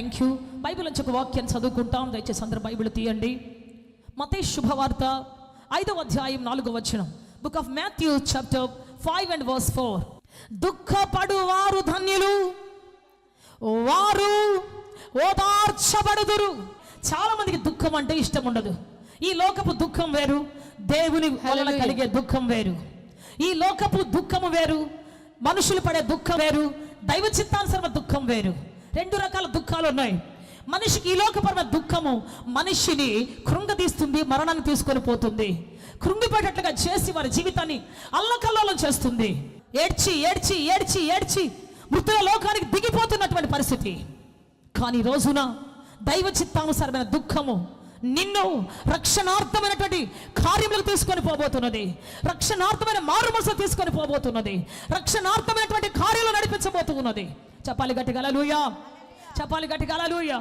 Thank you. Bible నుంచి ఒక వాక్యాన్ని చదువుకుంటాం. దయచేసి అందరూ బైబిల్ తీయండి. మత్తయి శుభవార్త 5వ అధ్యాయం 4వ వచనం. Book of Matthew chapter 5 and verse 4. దుఃఖపడు వారు ధన్యులు, వారు ఓదార్చబడుదురు. చాలా మందికి దుఃఖం అంటే ఇష్టం ఉండదు. ఈ లోకపు దుఃఖం వేరు, దేవుని వలన కలిగే దుఃఖం వేరు. ఈ లోకపు దుఃఖము వేరు, మనుషులు పడే దుఃఖం వేరు, దైవ చిత్తానుసరణ దుఃఖం వేరు. 2 రకాల దుఃఖాలు ఉన్నాయి. మనిషికి ఈ లోకపరమైన దుఃఖము మనిషిని కృంగదీస్తుంది, మరణాన్ని తీసుకొని పోతుంది, కృంగిపోయేటట్లుగా చేసి వారి జీవితాన్ని అల్లకల్లోలం చేస్తుంది. ఏడ్చి ఏడ్చి ఏడ్చి ఏడ్చి మృతుల లోకానికి దిగిపోతున్నటువంటి పరిస్థితి. కానీ రోజున దైవ చిత్తానుసారమైన దుఃఖము నిన్ను రక్షణార్థమైనటువంటి కార్యములకు తీసుకొని పోబోతున్నది, రక్షణార్థమైన మారుమనసు తీసుకొని పోబోతున్నది, రక్షణార్థమైనటువంటి కార్యాలు నడిపించబోతున్నది. చెప్పాలి గట్టిగా హల్లెలూయా, చెప్పాలి గట్టిగా హల్లెలూయా.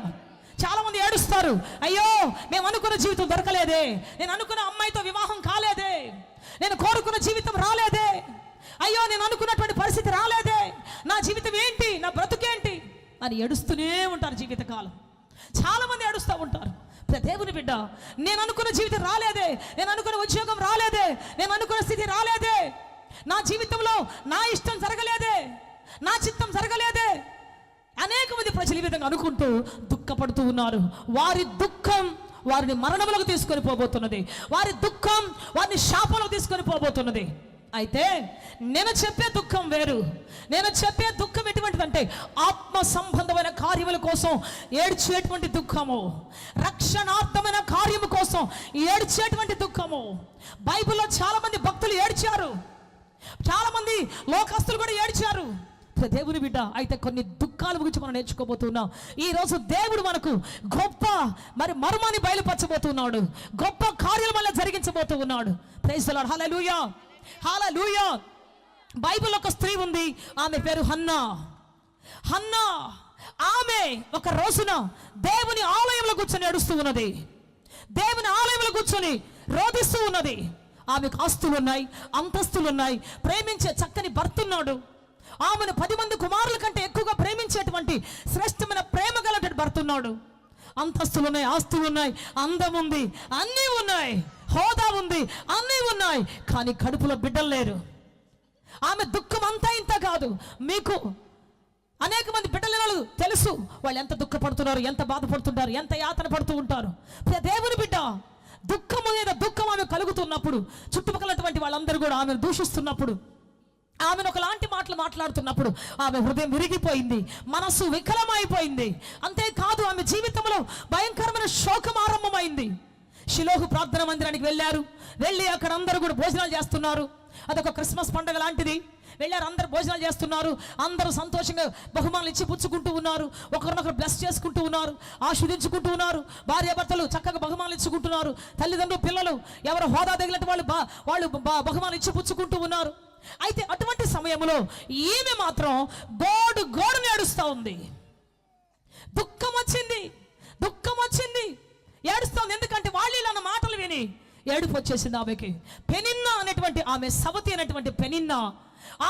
చాలా మంది ఏడుస్తారు, అయ్యో మేము అనుకున్న జీవితం దొరకలేదే, నేను అనుకున్న అమ్మాయితో వివాహం కాలేదే, నేను కోరుకున్న జీవితం రాలేదే, అయ్యో నేను అనుకున్నటువంటి పరిస్థితి రాలేదే, నా జీవితం ఏంటి, నా బ్రతుకేంటి అని ఏడుస్తూనే ఉంటారు జీవితకాలం. చాలా మంది ఏడుస్తూ ఉంటారు. దేవుని బిడ్డ, నేను అనుకున్న జీవితం రాలేదే, నేను అనుకున్న ఉద్యోగం రాలేదే, నేను అనుకున్న స్థితి రాలేదే, నా జీవితంలో నా ఇష్టం జరగలేదే, నా చిత్తం జరగలేదే. అనేక మంది ప్రజలు ఈ విధంగా అనుకుంటూ దుఃఖపడుతూ ఉన్నారు. వారి దుఃఖం వారిని మరణములకు తీసుకొని పోబోతున్నది, వారి దుఃఖం వారిని శాపంలోకి తీసుకొని పోబోతున్నది. అయితే నేను చెప్పే దుఃఖం వేరు. నేను చెప్పే దుఃఖం ఎటువంటిదంటే ఆత్మ సంబంధమైన కార్యముల కోసం ఏడ్చేటువంటి దుఃఖము, రక్షణార్థమైన కార్యము కోసం ఏడ్చేటువంటి దుఃఖము. బైబిల్లో చాలా మంది భక్తులు ఏడ్చారు, చాలా మంది లోకస్తులు కూడా ఏడ్చారు. దేవుని బిడ్డ, అయితే కొన్ని దుఃఖాల గురించి మనం నేర్చుకోబోతున్నాం. ఈ రోజు దేవుడు మనకు గొప్ప మర్మాన్ని బయలుపరచబోతున్నాడు, గొప్ప కార్యాలు మళ్ళీ జరిగించబోతూ ఉన్నాడు. ప్రైజ్ ది లార్డ్, హల్లెలూయా, హల్లెలూయా. బైబిల్లో ఒక స్త్రీ ఉంది, ఆమె పేరు హన్నా. హన్నా ఆమె ఒక రోజున దేవుని ఆలయంలో కూర్చొని ఏడుస్తూ ఉన్నది, దేవుని ఆలయంలో కూర్చొని రోధిస్తూ ఉన్నది. ఆమెకు ఆస్తులు ఉన్నాయి, అంతస్తులు ఉన్నాయి, ప్రేమించే చక్కని భర్త ఉన్నాడు, ఆమెను 10 మంది కుమారుల కంటే ఎక్కువగా ప్రేమించేటువంటి శ్రేష్టమైన ప్రేమ గలటువంటి భర్త ఉన్నాడు. అంతస్తులు ఉన్నాయి, ఆస్తులు ఉన్నాయి, అందం ఉంది, అన్నీ ఉన్నాయి, హోదా ఉంది, అన్నీ ఉన్నాయి. కానీ కడుపులో బిడ్డలు లేరు. ఆమె దుఃఖం అంతా ఇంత కాదు. మీకు అనేక మంది బిడ్డలు వాళ్ళు తెలుసు, వాళ్ళు ఎంత దుఃఖపడుతున్నారు, ఎంత బాధపడుతుంటారు, ఎంత యాతన పడుతూ ఉంటారు. దేవుని బిడ్డ, దుఃఖం మీద దుఃఖం ఆమె కలుగుతున్నప్పుడు, చుట్టుపక్కలటువంటి వాళ్ళందరూ కూడా ఆమెను దూషిస్తున్నప్పుడు, ఆమెను ఒకలాంటి మాటలు మాట్లాడుతున్నప్పుడు ఆమె హృదయం విరిగిపోయింది, మనస్సు వికలమైపోయింది. అంతేకాదు ఆమె జీవితంలో భయంకరమైన శోకం ఆరంభమైంది. షిలోహు ప్రార్థన మందిరానికి వెళ్ళారు, వెళ్ళి అక్కడ అందరూ కూడా భోజనాలు చేస్తున్నారు. అదొక క్రిస్మస్ పండుగ లాంటిది. వెళ్ళారు, అందరు భోజనాలు చేస్తున్నారు, అందరూ సంతోషంగా బహుమానాలు ఇచ్చి పుచ్చుకుంటూ ఉన్నారు, ఒకరినొకరు బ్లెస్ చేసుకుంటూ ఉన్నారు, ఆశీర్వదించుకుంటూ ఉన్నారు. భార్యాభర్తలు చక్కగా బహుమానాలు ఇచ్చుకుంటున్నారు, తల్లిదండ్రులు పిల్లలు ఎవరు హోదా తగిలినట్టు వాళ్ళు బహుమానాలు ఇచ్చి పుచ్చుకుంటూ ఉన్నారు. అయితే అటువంటి సమయంలో ఈమె మాత్రం గోడును ఏడుస్తూ ఉంది. దుఃఖం వచ్చింది, దుఃఖం వచ్చింది, ఏడుస్తోంది. ఎందుకంటే వాళ్ళు ఇలా మాటలు విని ఏడుపు వచ్చేసింది ఆమెకి. పెనిన్నా అనేటువంటి ఆమె సవతి అనేటువంటి పెనిన్నా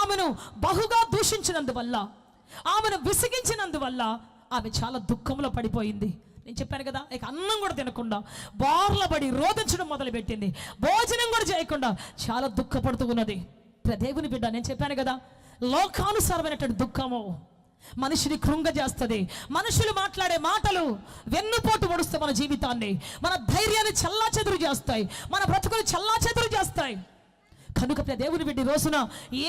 ఆమెను బహుగా దూషించినందువల్ల, ఆమెను విసిగించినందువల్ల ఆమె చాలా దుఃఖంలో పడిపోయింది. నేను చెప్పాను కదా, ఇక అన్నం కూడా తినకుండా బార్లబడి రోదించడం మొదలుపెట్టింది, భోజనం కూడా చేయకుండా చాలా దుఃఖపడుతూ ఉన్నది. దేవుని బిడ్డ, నేను చెప్పాను కదా, లోకానుసారమైనటువంటి దుఃఖము మనిషిని కృంగజేస్తుంది. మనుషులు మాట్లాడే మాటలు వెన్నుపోటు పొడుస్తాయి మన జీవితాన్ని, మన ధైర్యాన్ని చల్లాచెదురు చేస్తాయి, మన బ్రతుకులు చల్లాచెదురు చేస్తాయి. కనుక దేవుని బిడ్డ, రోజున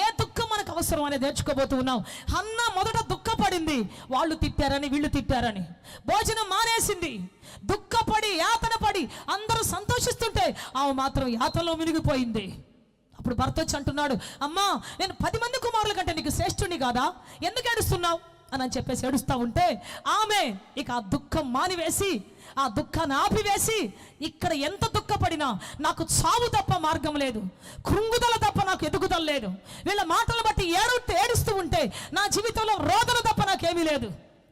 ఏ దుఃఖం మనకు అవసరం అనేది నేర్చుకోబోతూ ఉన్నాం. హన్న మొదట దుఃఖపడింది, వాళ్ళు తిట్టారని వీళ్ళు తిట్టారని, భోజనం మానేసింది, దుఃఖపడి యాతన పడి అందరూ సంతోషిస్తుంటే ఆమె మాత్రం యాతనలో మునిగిపోయింది. అప్పుడు భర్త వచ్చి అంటున్నాడు, అమ్మా నేను 10 మంది కుమారుల కంటే నీకు శ్రేష్ఠుని కాదా, ఎందుకు ఏడుస్తున్నావు అని చెప్పేసి ఏడుస్తూ ఉంటే ఆమె ఇక ఆ దుఃఖం మానివేసి, ఆ దుఃఖాన్ని ఆపివేసి, ఇక్కడ ఎంత దుఃఖపడినా నాకు చావు తప్ప మార్గం లేదు, కృంగుదల తప్ప నాకు ఎదుగుదల లేదు, వీళ్ళ మాటలు బట్టి ఏడుస్తూ ఉంటే నా జీవితంలో రోదన తప్ప నాకేమీ లేదు,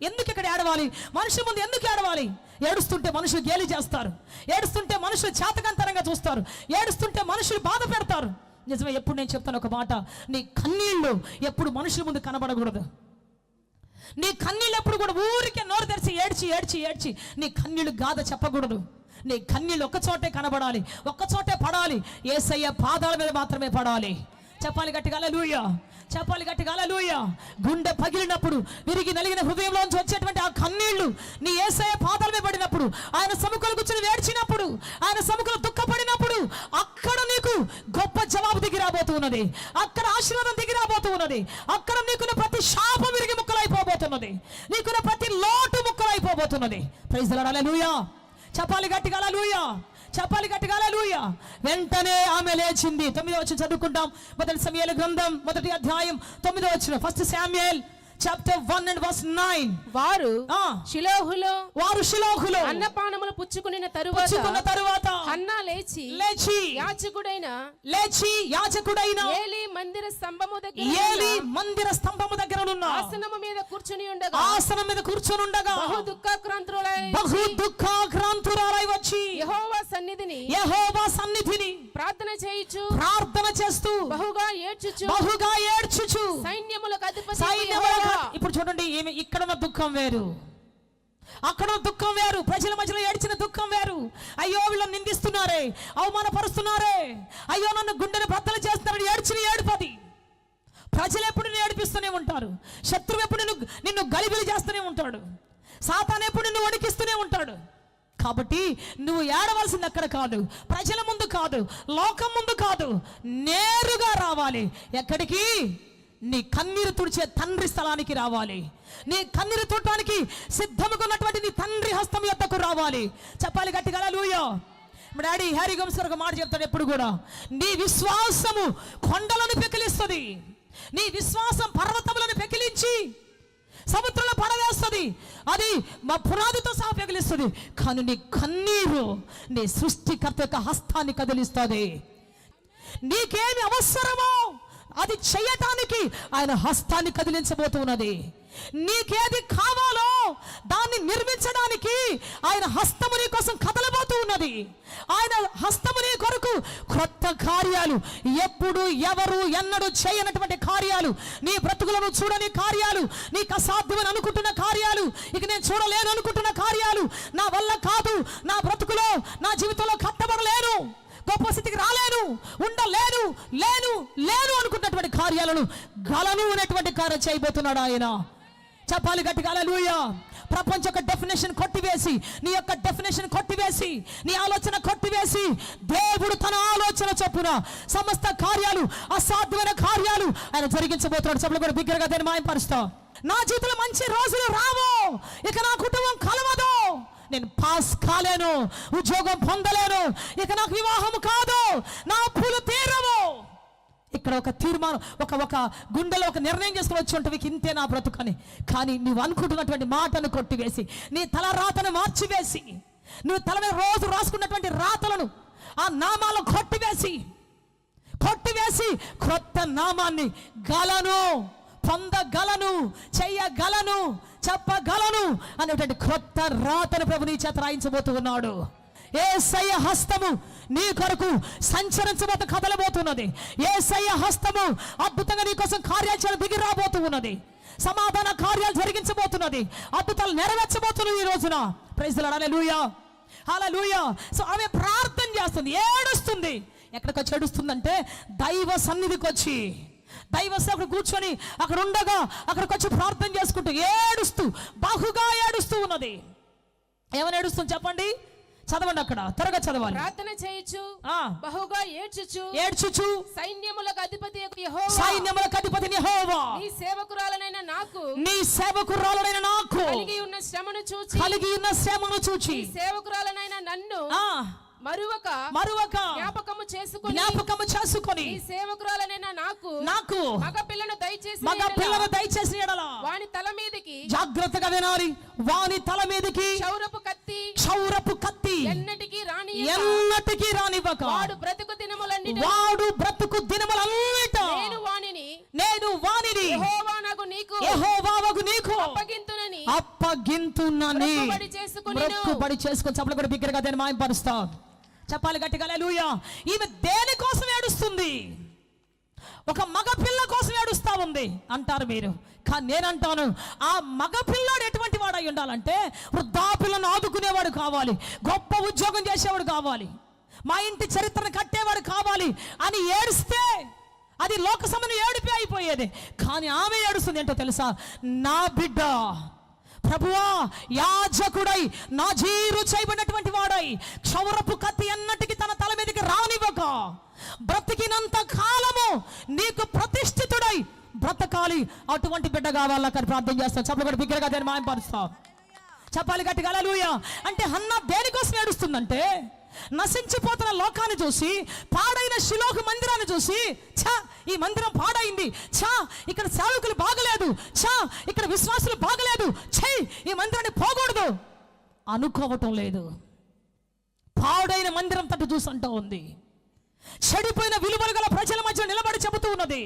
ఎందుకు ఇక్కడ ఏడవాలి, మనుషుల ముందు ఎందుకు ఏడవాలి, ఏడుస్తుంటే మనుషులు గేలి చేస్తారు, ఏడుస్తుంటే మనుషులు చేతకంతరంగా చూస్తారు, ఏడుస్తుంటే మనుషులు బాధ పెడతారు. నిజమే, ఎప్పుడు నేను చెప్తాను ఒక మాట, నీ కన్నీళ్ళు ఎప్పుడు మనుషుల ముందు కనబడకూడదు. నీ కన్నీళ్ళు ఎప్పుడు కూడా ఊరికే నోరు తెరిచి ఏడ్చి ఏడ్చి ఏడ్చి ఏడ్చి నీ కన్నీళ్ళు గాథ చెప్పకూడదు. నీ కన్నీళ్ళు ఒక్కచోటే కనబడాలి, ఒక్కచోటే పడాలి. యేసయ్య పాదాల మీద మాత్రమే పడాలి. చెప్పాలి గట్టిగా హల్లెలూయా, చెప్పాలి గట్టిగా హల్లెలూయా. గుండె పగిలినప్పుడు, విరిగి నలిగిన హృదయంలోంచి వచ్చేటువంటి ఆ కన్నీళ్లు నీ యేసయ్య పాదాల మీద పడినప్పుడు, ఆయన సముఖంలో కూర్చొని ఏడ్చినప్పుడు, ఆయన సముఖంలో దుఃఖపడినప్పుడు, అక్కడ నీకు గొప్ప జవాబు దిగి రాబోతున్నది. అక్కడ ఆశీర్వాదం దిగి రాబోతున్నది. అక్కడ నీకున్న ప్రతి శాపం విరిగి ముక్కలైపోబోతున్నది. నీకున్న ప్రతి లోటు ముక్కలైపోబోతున్నది. ప్రైజ్ ది లార్డ్, హల్లెలూయా. చెప్పాలి గట్టిగా హల్లెలూయా, చెప్పాలి గట్టిగా హల్లెలూయా. వెంటనే ఆమె లేచింది. 9వ వచనం చదువుకుంటాం. మొదటి సమూయేలు గ్రంథం 1వ అధ్యాయం 9వ వచనం. First Samuel chapter 1 and verse 9. వారు షిలోహులో అన్నపానములు పుచ్చుకున్న తరువాత హన్నా లేచి యాజకుడైన ఏలీ మందిర స్తంభము దగ్గర ఉన్న ఆసనము మీద కూర్చుని ఉండగా బహు దుఃఖాక్రాంతురాలై వచ్చి యెహోవా సన్నిధిని ప్రార్థన చేస్తూ బహుగా ఏడ్చుచు సైన్యములకు అధిపతి ఇప్పుడు చూడండి, ఇక్కడ ఉన్న దుఃఖం వేరు, అక్కడ దుఃఖం వేరు. ప్రజల మధ్యలో ఏడ్చిన దుఃఖం వేరు. అయ్యో వీళ్ళని నిందిస్తున్నారే, అవమానపరుస్తున్నారే, అయ్యో నన్ను గుండెని బద్దలు చేస్తున్నారని ఏడ్చిన ఏడుపది. ప్రజలు ఎప్పుడు నిన్ను ఏడిపిస్తూనే ఉంటారు. శత్రువు ఎప్పుడు నిన్ను గలిబిలి చేస్తూనే ఉంటాడు. సాతాను ఎప్పుడు నిన్ను వణికిస్తూనే ఉంటాడు. కాబట్టి నువ్వు ఏడవలసింది అక్కడ కాదు, ప్రజల ముందు కాదు, లోకం ముందు కాదు, నేరుగా రావాలి. ఎక్కడికి? నీ కన్నీరు తుడిచే తండ్రి స్థలానికి రావాలి. నీ కన్నీరు తుడటానికి సిద్ధముగా ఉన్నటువంటి నీ తండ్రి హస్తం యొద్దకు రావాలి. చెప్పాలి గట్టిగా హల్లెలూయా. మా డాడీ హ్యారీ గమ్స్ ఒక మాట చెప్తాడు ఎప్పుడు కూడా, నీ విశ్వాసము కొండలను పెకిలిస్తుంది, నీ విశ్వాసం పర్వతములను పెకిలించి సముద్రంలో పడవేస్తుంది, అది మా పునాదితో సహా పెకిలిస్తుంది. కానీ నీ కన్నీరు నీ సృష్టికర్త యొక్క హస్తాన్ని కదిలిస్తుంది. నీకేమి అవసరమో అది చేయటానికి ఆయన హస్తాన్ని కదిలించబోతున్నది. నీకేది కావాలో దాన్ని నిర్మించడానికి ఆయన హస్తము నీ కోసం కదలబోతూ ఉన్నది. ఆయన హస్తము నీ కొరకు క్రొత్త కార్యాలు, ఎప్పుడు ఎవరు ఎన్నడూ చేయనటువంటి కార్యాలు, నీ బ్రతుకులను చూడని కార్యాలు, నీకు అసాధ్యమని అనుకుంటున్న కార్యాలు, ఇక నేను చూడలేను అనుకుంటున్న కార్యాలు, నా వల్ల కాదు, నా బ్రతుకులో నా జీవితంలో కట్టబడలేను, గొప్ప స్థితికి రాలేను, ఉండలేను, లేను లేను అనుకున్నటువంటి కార్యాలను గలను అనేటువంటి కార్యం చేయబోతున్నాడు ఆయన. చెప్పాలి గట్టిగా హల్లెలూయా. ప్రపంచ యొక్క డెఫినేషన్ కొట్టివేసి, నీ యొక్క డెఫినేషన్ కొట్టివేసి, నీ ఆలోచన కొట్టివేసి, దేవుడు తన ఆలోచన చొప్పున సమస్త కార్యాలు, అసాధ్యమైన కార్యాలు ఆయన జరిగించబోతున్నాడు. సభలో కూడా బిగ్గరగా దాన్ని మాయపరుస్తా. నా జీవితంలో మంచి రోజులు రావు, ఇక నా కుటుంబం కలవదు, నేను పాస్ కాలేను, ఉద్యోగం పొందలేను, ఇక నాకు వివాహం కాదు, నా అప్పులు తీరవు. ఇక్కడ ఒక తీర్మానం, ఒక గుండెలో ఒక నిర్ణయం చేసుకుని వచ్చి ఉంటుంది, ఇంతే నా బ్రతుకని. కానీ నువ్వు అనుకుంటున్నటువంటి మాటను కొట్టివేసి, నీ తల రాతను మార్చివేసి, నువ్వు తల మీద రోజు రాసుకున్నటువంటి రాతలను, ఆ నామాలను కొట్టివేసి క్రొత్త నామాన్ని గలను, పొందగలను, చెయ్యగలను, చెప్పగలను అనేటువంటి క్రొత్త రాతను ప్రభు నీ చేత రాయించబోతూ ఉన్నాడు. యేసయ్య హస్తము నీ కొరకు సంచరించబోతూ కదలబోతున్నది. యేసయ్య హస్తము అద్భుతంగా నీ కోసం కార్యాచరణ దిగి రాబోతూ ఉన్నది. సమాధాన కార్యాలు జరిగించబోతున్నది. అద్భుతాలు నెరవేర్చబోతున్నది ఈ రోజున. Praise the lord, hallelujah, hallelujah. So ఆమె ప్రార్థన చేస్తుంది, ఏడుస్తుంది. ఎక్కడికి వచ్చి ఏడుస్తుందంటే దైవ సన్నిధికి వచ్చి, దైవ సేవకుడు కూర్చొని అక్కడ ఉండగా అక్కడికి వచ్చి ప్రార్థన చేసుకుంటూ ఏడుస్తూ, బహుగా ఏడుస్తూ ఉన్నది. ఏమని ఏడుస్తుంది చెప్పండి, చదవండి, అక్కడ త్వరగా చదవాలి. ప్రార్థన చేయొచ్చు, బహుగా ఏడ్చుచు సైన్యములకు అధిపతి యెహోవా నీ సేవకురాలనైన నాకు కలిగి ఉన్న శ్రమను చూచి సేవకురాలనైన నన్ను మరువక జ్ఞాపకము చేసుకొని ఈ సేవకురాలనైన నాకు మగ పిల్లను దయచేసి ఎడల వాని తల మీదకి, జాగ్రత్తగా వినాలి, వాని తల మీదకి క్షౌరపు కత్తి ఎన్నటికీ రానివ్వక వాడు బ్రతుకు దినములన్నిట నేను వానిని యెహోవాకు నీకు అప్పగింతునని మొక్కుబడి చేసుకొని చప్పట్లు కూడా బిగ్గరగా దాన్ని మాయపరుస్తా. చెప్పాలి గట్టిగా హల్లెలూయా. ఈమె దేనికోసం ఏడుస్తుంది? ఒక మగ పిల్ల కోసం ఏడుస్తా ఉంది అంటారు మీరు. కానీ నేనంటాను, ఆ మగ పిల్లాడు ఎటువంటి వాడు అయి ఉండాలంటే వృద్ధాపిల్లను ఆదుకునేవాడు కావాలి, గొప్ప ఉద్యోగం చేసేవాడు కావాలి, మా ఇంటి చరిత్రను కట్టేవాడు కావాలి అని ఏడిస్తే అది లోక సంబంధం ఏడిపి అయిపోయేది. కానీ ఆమె ఏడుస్తుంది ఏంటో తెలుసా? నా బిడ్డ ప్రభువా యాజకుడై నాజీరు చేయబడినటువంటి వాడై క్షౌరపు కత్తి అన్నటికి తన తల మీదకి రానివ్వక బ్రతికినంత కాలము నీకు ప్రతిష్ఠితుడై బ్రతకాలి. అటువంటి బిడ్డ కావాలని ప్రార్థన చేస్తాం. చెప్పలు బిగ్గరగా దాన్ని మాయపరుస్తాం. చెప్పాలి గట్టిగా హల్లెలూయా. అంటే హన్నా దేనికోసం ఏడుస్తుందంటే నశించిపోతున్న లోకాన్ని చూసి, పాడైన షిలోహు మందిరాన్ని చూసి, ఛా ఈ మందిరం పాడైంది, ఛా ఇక్కడ సేవకులు బాగలేదు, ఛా ఇక్కడ విశ్వాసులు బాగలేదు, ఛై ఈ మందిరాన్ని పోకూడదు అనుకోవటం లేదు. పాడైన మందిరం తట్టు చూసి అంటూ ఉంది. చెడిపోయిన విలువలు గల ప్రజల మధ్య నిలబడి చెబుతూ ఉన్నది.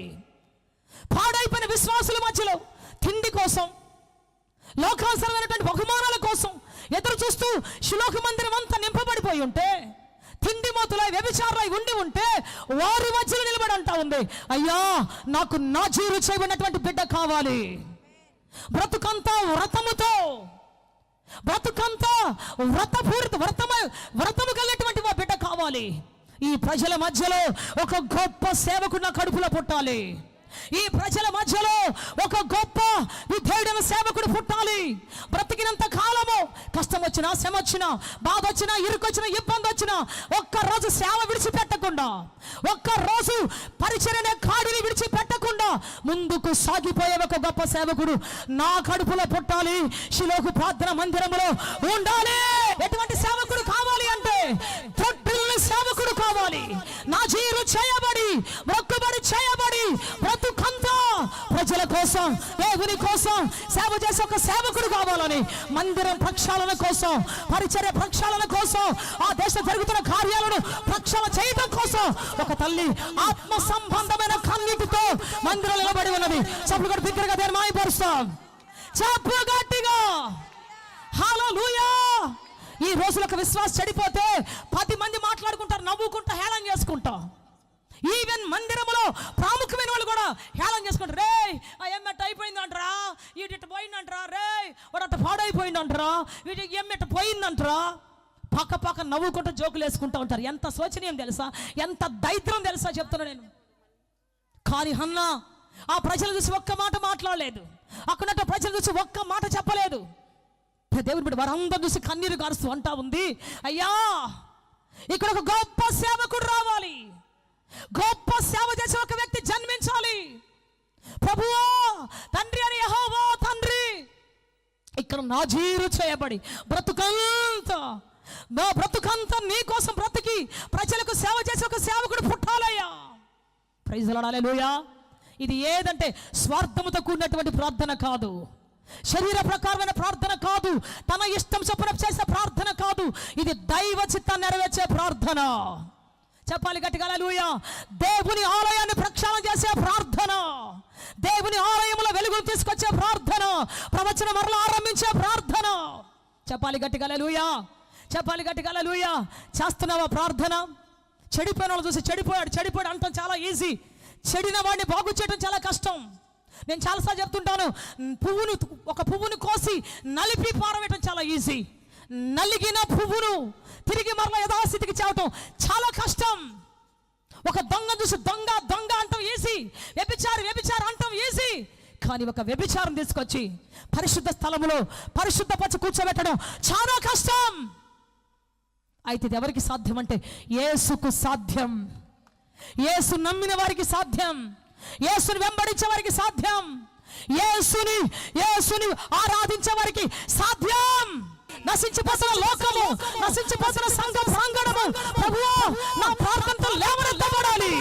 పాడైపోయిన విశ్వాసుల మధ్యలో తిండి కోసం, లోకావసరమైనటువంటి బహుమానాల కోసం ఎదురు చూస్తూ షిలోహు మందిరం అంతా నింపబడిపోయి ఉంటే, తిండి మోతులై వ్యభిచారులై ఉండి ఉంటే వారి మధ్యలో నిలబడి అంటా ఉంది, అయ్యా నాకు నాజీరు చేయబడినటువంటి బిడ్డ కావాలి, బ్రతుకంతా వ్రతముతో, బ్రతుకంతా వ్రతము కలిగినటువంటి బిడ్డ కావాలి. ఈ ప్రజల మధ్యలో ఒక గొప్ప సేవకుడు నా కడుపులో పుట్టాలి. ఈ ప్రజల మధ్యలో ఒక గొప్ప విధేయుడైన సేవకుడు పుట్టాలి. బ్రతికినంత కాలము కష్టం వచ్చినా, శ్రమ వచ్చినా, బాధ వచ్చినా, ఇరుకొచ్చినా, ఇబ్బంది వచ్చినా ఒక్కరోజు సేవ విడిచిపెట్టకుండా, ఒక్కరోజు పరిచర్యనే కాడిని విడిచిపెట్టకుండా ముందుకు సాగిపోయే ఒక గొప్ప సేవకుడు నా కడుపులో పుట్టాలి. షిలోహు ప్రార్థన మందిరంలో ఉండాలి. ఎటువంటి సేవకుడు కావాలి అంటే తొట్టిల్ని సేవకుడు కావాలి. నాజీరు చేయబడి, మొక్కుబడి చేయబడి బ్రతుకంతా ప్రజల కోసం, దేవుని కోసం సేవ చేసే ఒక సేవకుడు కావాలని, మందిరం ప్రక్షాళన కోసం, పరిచర్య ప్రక్షాళన కోసం, ఆ దేశం జరుగుతున్న కార్యాలను ప్రక్షాళన చేయడం కోసం ఒక తల్లి ఆత్మ సంబంధమైన కన్నీటితో మందిరం నిలబడి ఉన్నది. చెప్పులు కూడా బిగ్గరగా దాన్ని మాయపరుస్తాం. చెప్పు గట్టిగా హల్లెలూయా. ఈ రోజులో ఒక విశ్వాసం చెడిపోతే 10 మంది మాట్లాడుకుంటారు, నవ్వుకుంటా, హేళన చేసుకుంటా. ఈవెన్ మందిరంలో ప్రాముఖ్యమైన వాళ్ళు కూడా హేళన చేసుకుంటారు. రే ఆ ఎమ్మెట్ అయిపోయిందంటారా, వీటి పోయిందంటారా, రే వాడట పాడైపోయిందంటారా, వీటికి ఎమ్మెట్ పోయిందంటారా. పక్క నవ్వుకుంటూ జోకులు వేసుకుంటూ ఉంటారు. ఎంత శోచనీయం తెలుసా, ఎంత దైత్రం తెలుసా చెప్తున్నా నేను. కానీ హన్నా ఆ ప్రజలు చూసి ఒక్క మాట మాట్లాడలేదు, అక్కడ ప్రజలు చూసి ఒక్క మాట చెప్పలేదు. దేవుని బిడ్డ వారందరూ చూసి కన్నీరు గారుస్తూ అంటా ఉంది, అయ్యా ఇక్కడ ఒక గొప్ప సేవకుడు రావాలి, గొప్ప సేవ చేసే ఒక వ్యక్తి జన్మించాలి. ప్రభువా తండ్రి అని యెహోవా తండ్రి ఇక్కడ నాజీరు చేయబడి బ్రతుకంతా నీ కోసం బ్రతికి ప్రజలకు సేవ చేసే ఒక సేవకుడు పుట్టాలయ్యా. ప్రైజ్ లార్డ్ హల్లెలూయా. ఇది ఏదంటే స్వార్థముతో కూడినటువంటి ప్రార్థన కాదు, శరీర ప్రకారమైన ప్రార్థన కాదు, తన ఇష్టం చొప్పున చేసే ప్రార్థన కాదు. ఇది దైవ చిత్తాన్ని నెరవేర్చే ప్రార్థన. చెప్పాలి గట్టిగా హల్లెలూయా. దేవుని ఆలయాన్ని ప్రక్షాళన చేసే ప్రార్థన, దేవుని ఆలయంలో వెలుగును తీసుకొచ్చే ప్రార్థన, ప్రవచనం మరలా ఆరంభించే ప్రార్థన. చెప్పాలి గట్టిగా హల్లెలూయా. చెప్పాలి గట్టిగా హల్లెలూయా. చేస్తున్నావా ప్రార్థన? చెడిపోయిన వాళ్ళు చూసి చెడిపోయాడు అంటాం చాలా ఈజీ. చెడిన వాడిని బాగు చేయడం చాలా కష్టం. నేను చాలాసార్లు చెప్తుంటాను, ఒక పువ్వును కోసి నలిపి పారవేయటం చాలా ఈజీ. నలిగిన పువ్వును తిరిగి మరలా యథాస్థితికి చేయటం చాలా కష్టం. ఒక దొంగ చూసి దొంగ అంటాం ఈజీ, వ్యభిచారి అంటాం ఈజీ. కానీ ఒక వ్యభిచారం తీసుకొచ్చి పరిశుద్ధ స్థలములో పరిశుద్ధపరచి కూర్చోబెట్టడం చాలా కష్టం. అయితే ఇది ఎవరికి సాధ్యం అంటే యేసుకు సాధ్యం. యేసు నమ్మిన వారికి సాధ్యం, యేసుని వెంబడించే వారికి సాధ్యం, యేసుని ఆరాధించే వారికి సాధ్యం. నశించిపోతున్న లోకము, నశించిపోతున్న సంఘము ప్రభువా నా ప్రార్థనతో లేవనెత్తబడాలి.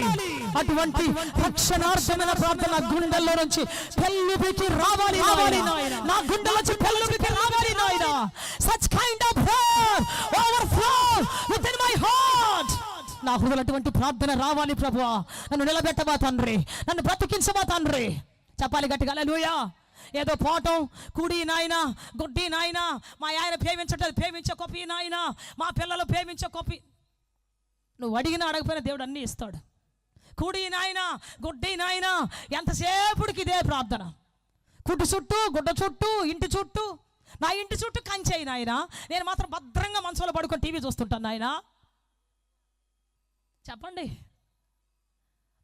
అటువంటి రక్షణార్థమైన ప్రార్థన గుండెల్లో నుంచి పెళ్ళుబికి రావాలి నాయనా, నా గుండెల నుంచి పెళ్ళుబికి రావాలి నాయనా. Such kind of prayer overflow with in my heart. నా హృదయంలో అటువంటి ప్రార్థన రావాలి ప్రభువా. నన్ను నిలబెట్టవా తండ్రి, నన్ను బ్రతికించవా తండ్రి. చెప్పాలి గట్టిగా హల్లెలూయా. ఏదో పోవటం, కుడి నాయన, గుడ్డి నాయన, మా ఆయన ప్రేమించే కొప్పి నాయన, మా పిల్లలు ప్రేమించే కొప్పి. నువ్వు అడిగినా అడగపోయినా దేవుడు అన్నీ ఇస్తాడు. కుడి నాయన, గుడ్డి నాయన, ఎంతసేపుడికి ఇదే ప్రార్థన. కుట్టు చుట్టూ, గుడ్డ చుట్టూ, ఇంటి చుట్టూ, నా ఇంటి చుట్టూ కంచేయి నాయన, నేను మాత్రం భద్రంగా మనసులో పడుకొని టీవీ చూస్తుంటాను నాయన. చెప్పండి,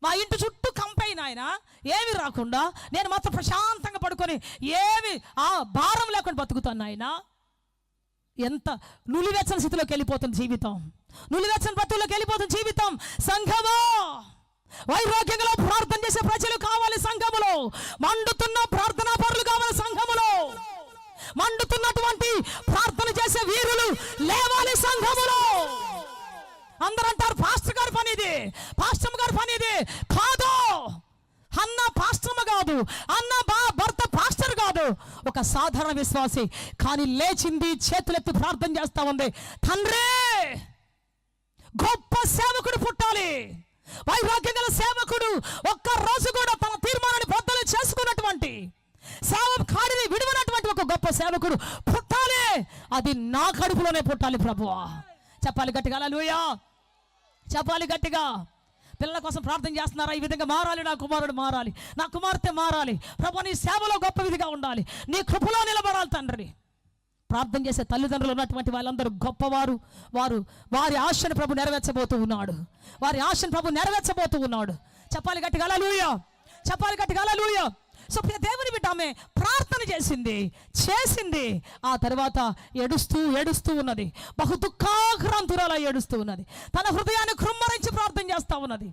మా ఇంటి చుట్టూ కంపై నాయన, ఏమి రాకుండా నేను మాత్రం ప్రశాంతంగా పడుకొని ఏమి భారం లేకుండా బతుకుతాను నాయన. ఎంత నులివెచ్చని స్థితిలోకి వెళ్ళిపోతుంది జీవితం, నులివెచ్చని బతుకులోకి వెళ్ళిపోతుంది జీవితం. సంఘమా, వైరాగ్యంలో ప్రార్థన చేసే ప్రజలు కావాలి సంఘములో, మండుతున్న ప్రార్థనా పరులు కావాలి సంఘములో, మండుతున్నటువంటి ప్రార్థన చేసే వీరులు లేవాలి సంఘములో. అందరూ అంటారు పాస్టర్ గారి పని ఇది, పాస్టర్ గారి పని ఇది. కాదు, అన్న పాస్టర్మ కాదు, అన్న భర్త పాస్టర్ కాదు, ఒక సాధారణ విశ్వాసి. కానీ లేచింది, చేతులెత్తి ప్రార్థన చేస్తా ఉంది, తండ్రి గొప్ప సేవకుడు పుట్టాలి, వైరాగ్యం గల సేవకుడు, ఒక్క రోజు కూడా తన తీర్మానాన్ని బద్దలు చేసుకున్నటువంటి సేవకుడిని విడువనటువంటి ఒక గొప్ప సేవకుడు పుట్టాలి. అది నా కడుపులోనే పుట్టాలి ప్రభువా. చెప్పాలి గట్టిగా హల్లెలూయా, చెప్పాలి గట్టిగా. పిల్లల కోసం ప్రార్థన చేస్తున్నారా? ఈ విధంగా మారాలి, నా కుమారుడు మారాలి, నా కుమార్తె మారాలి ప్రభు, నీ సేవలో గొప్ప విధిగా ఉండాలి, నీ కృపలో నిలబడాలి తండ్రి. ప్రార్థన చేసే తల్లిదండ్రులు ఉన్నటువంటి వాళ్ళందరూ గొప్పవారు. వారి ఆశను ప్రభు నెరవేర్చబోతూ ఉన్నాడు, వారి ఆశను ప్రభు నెరవేర్చబోతూ ఉన్నాడు. చెప్పాలి గట్టిగా హల్లెలూయా, చెప్పాలి గట్టిగా హల్లెలూయా. సో ప్రియ దేవుని బిడ్డ, ఆమె ప్రార్థన చేసింది. ఆ తర్వాత ఏడుస్తూ ఉన్నది, బహు దుఃఖాక్రాంతురాలా ఏడుస్తూ ఉన్నది, తన హృదయాన్ని కృమ్మరించి ప్రార్థన చేస్తూ ఉన్నది.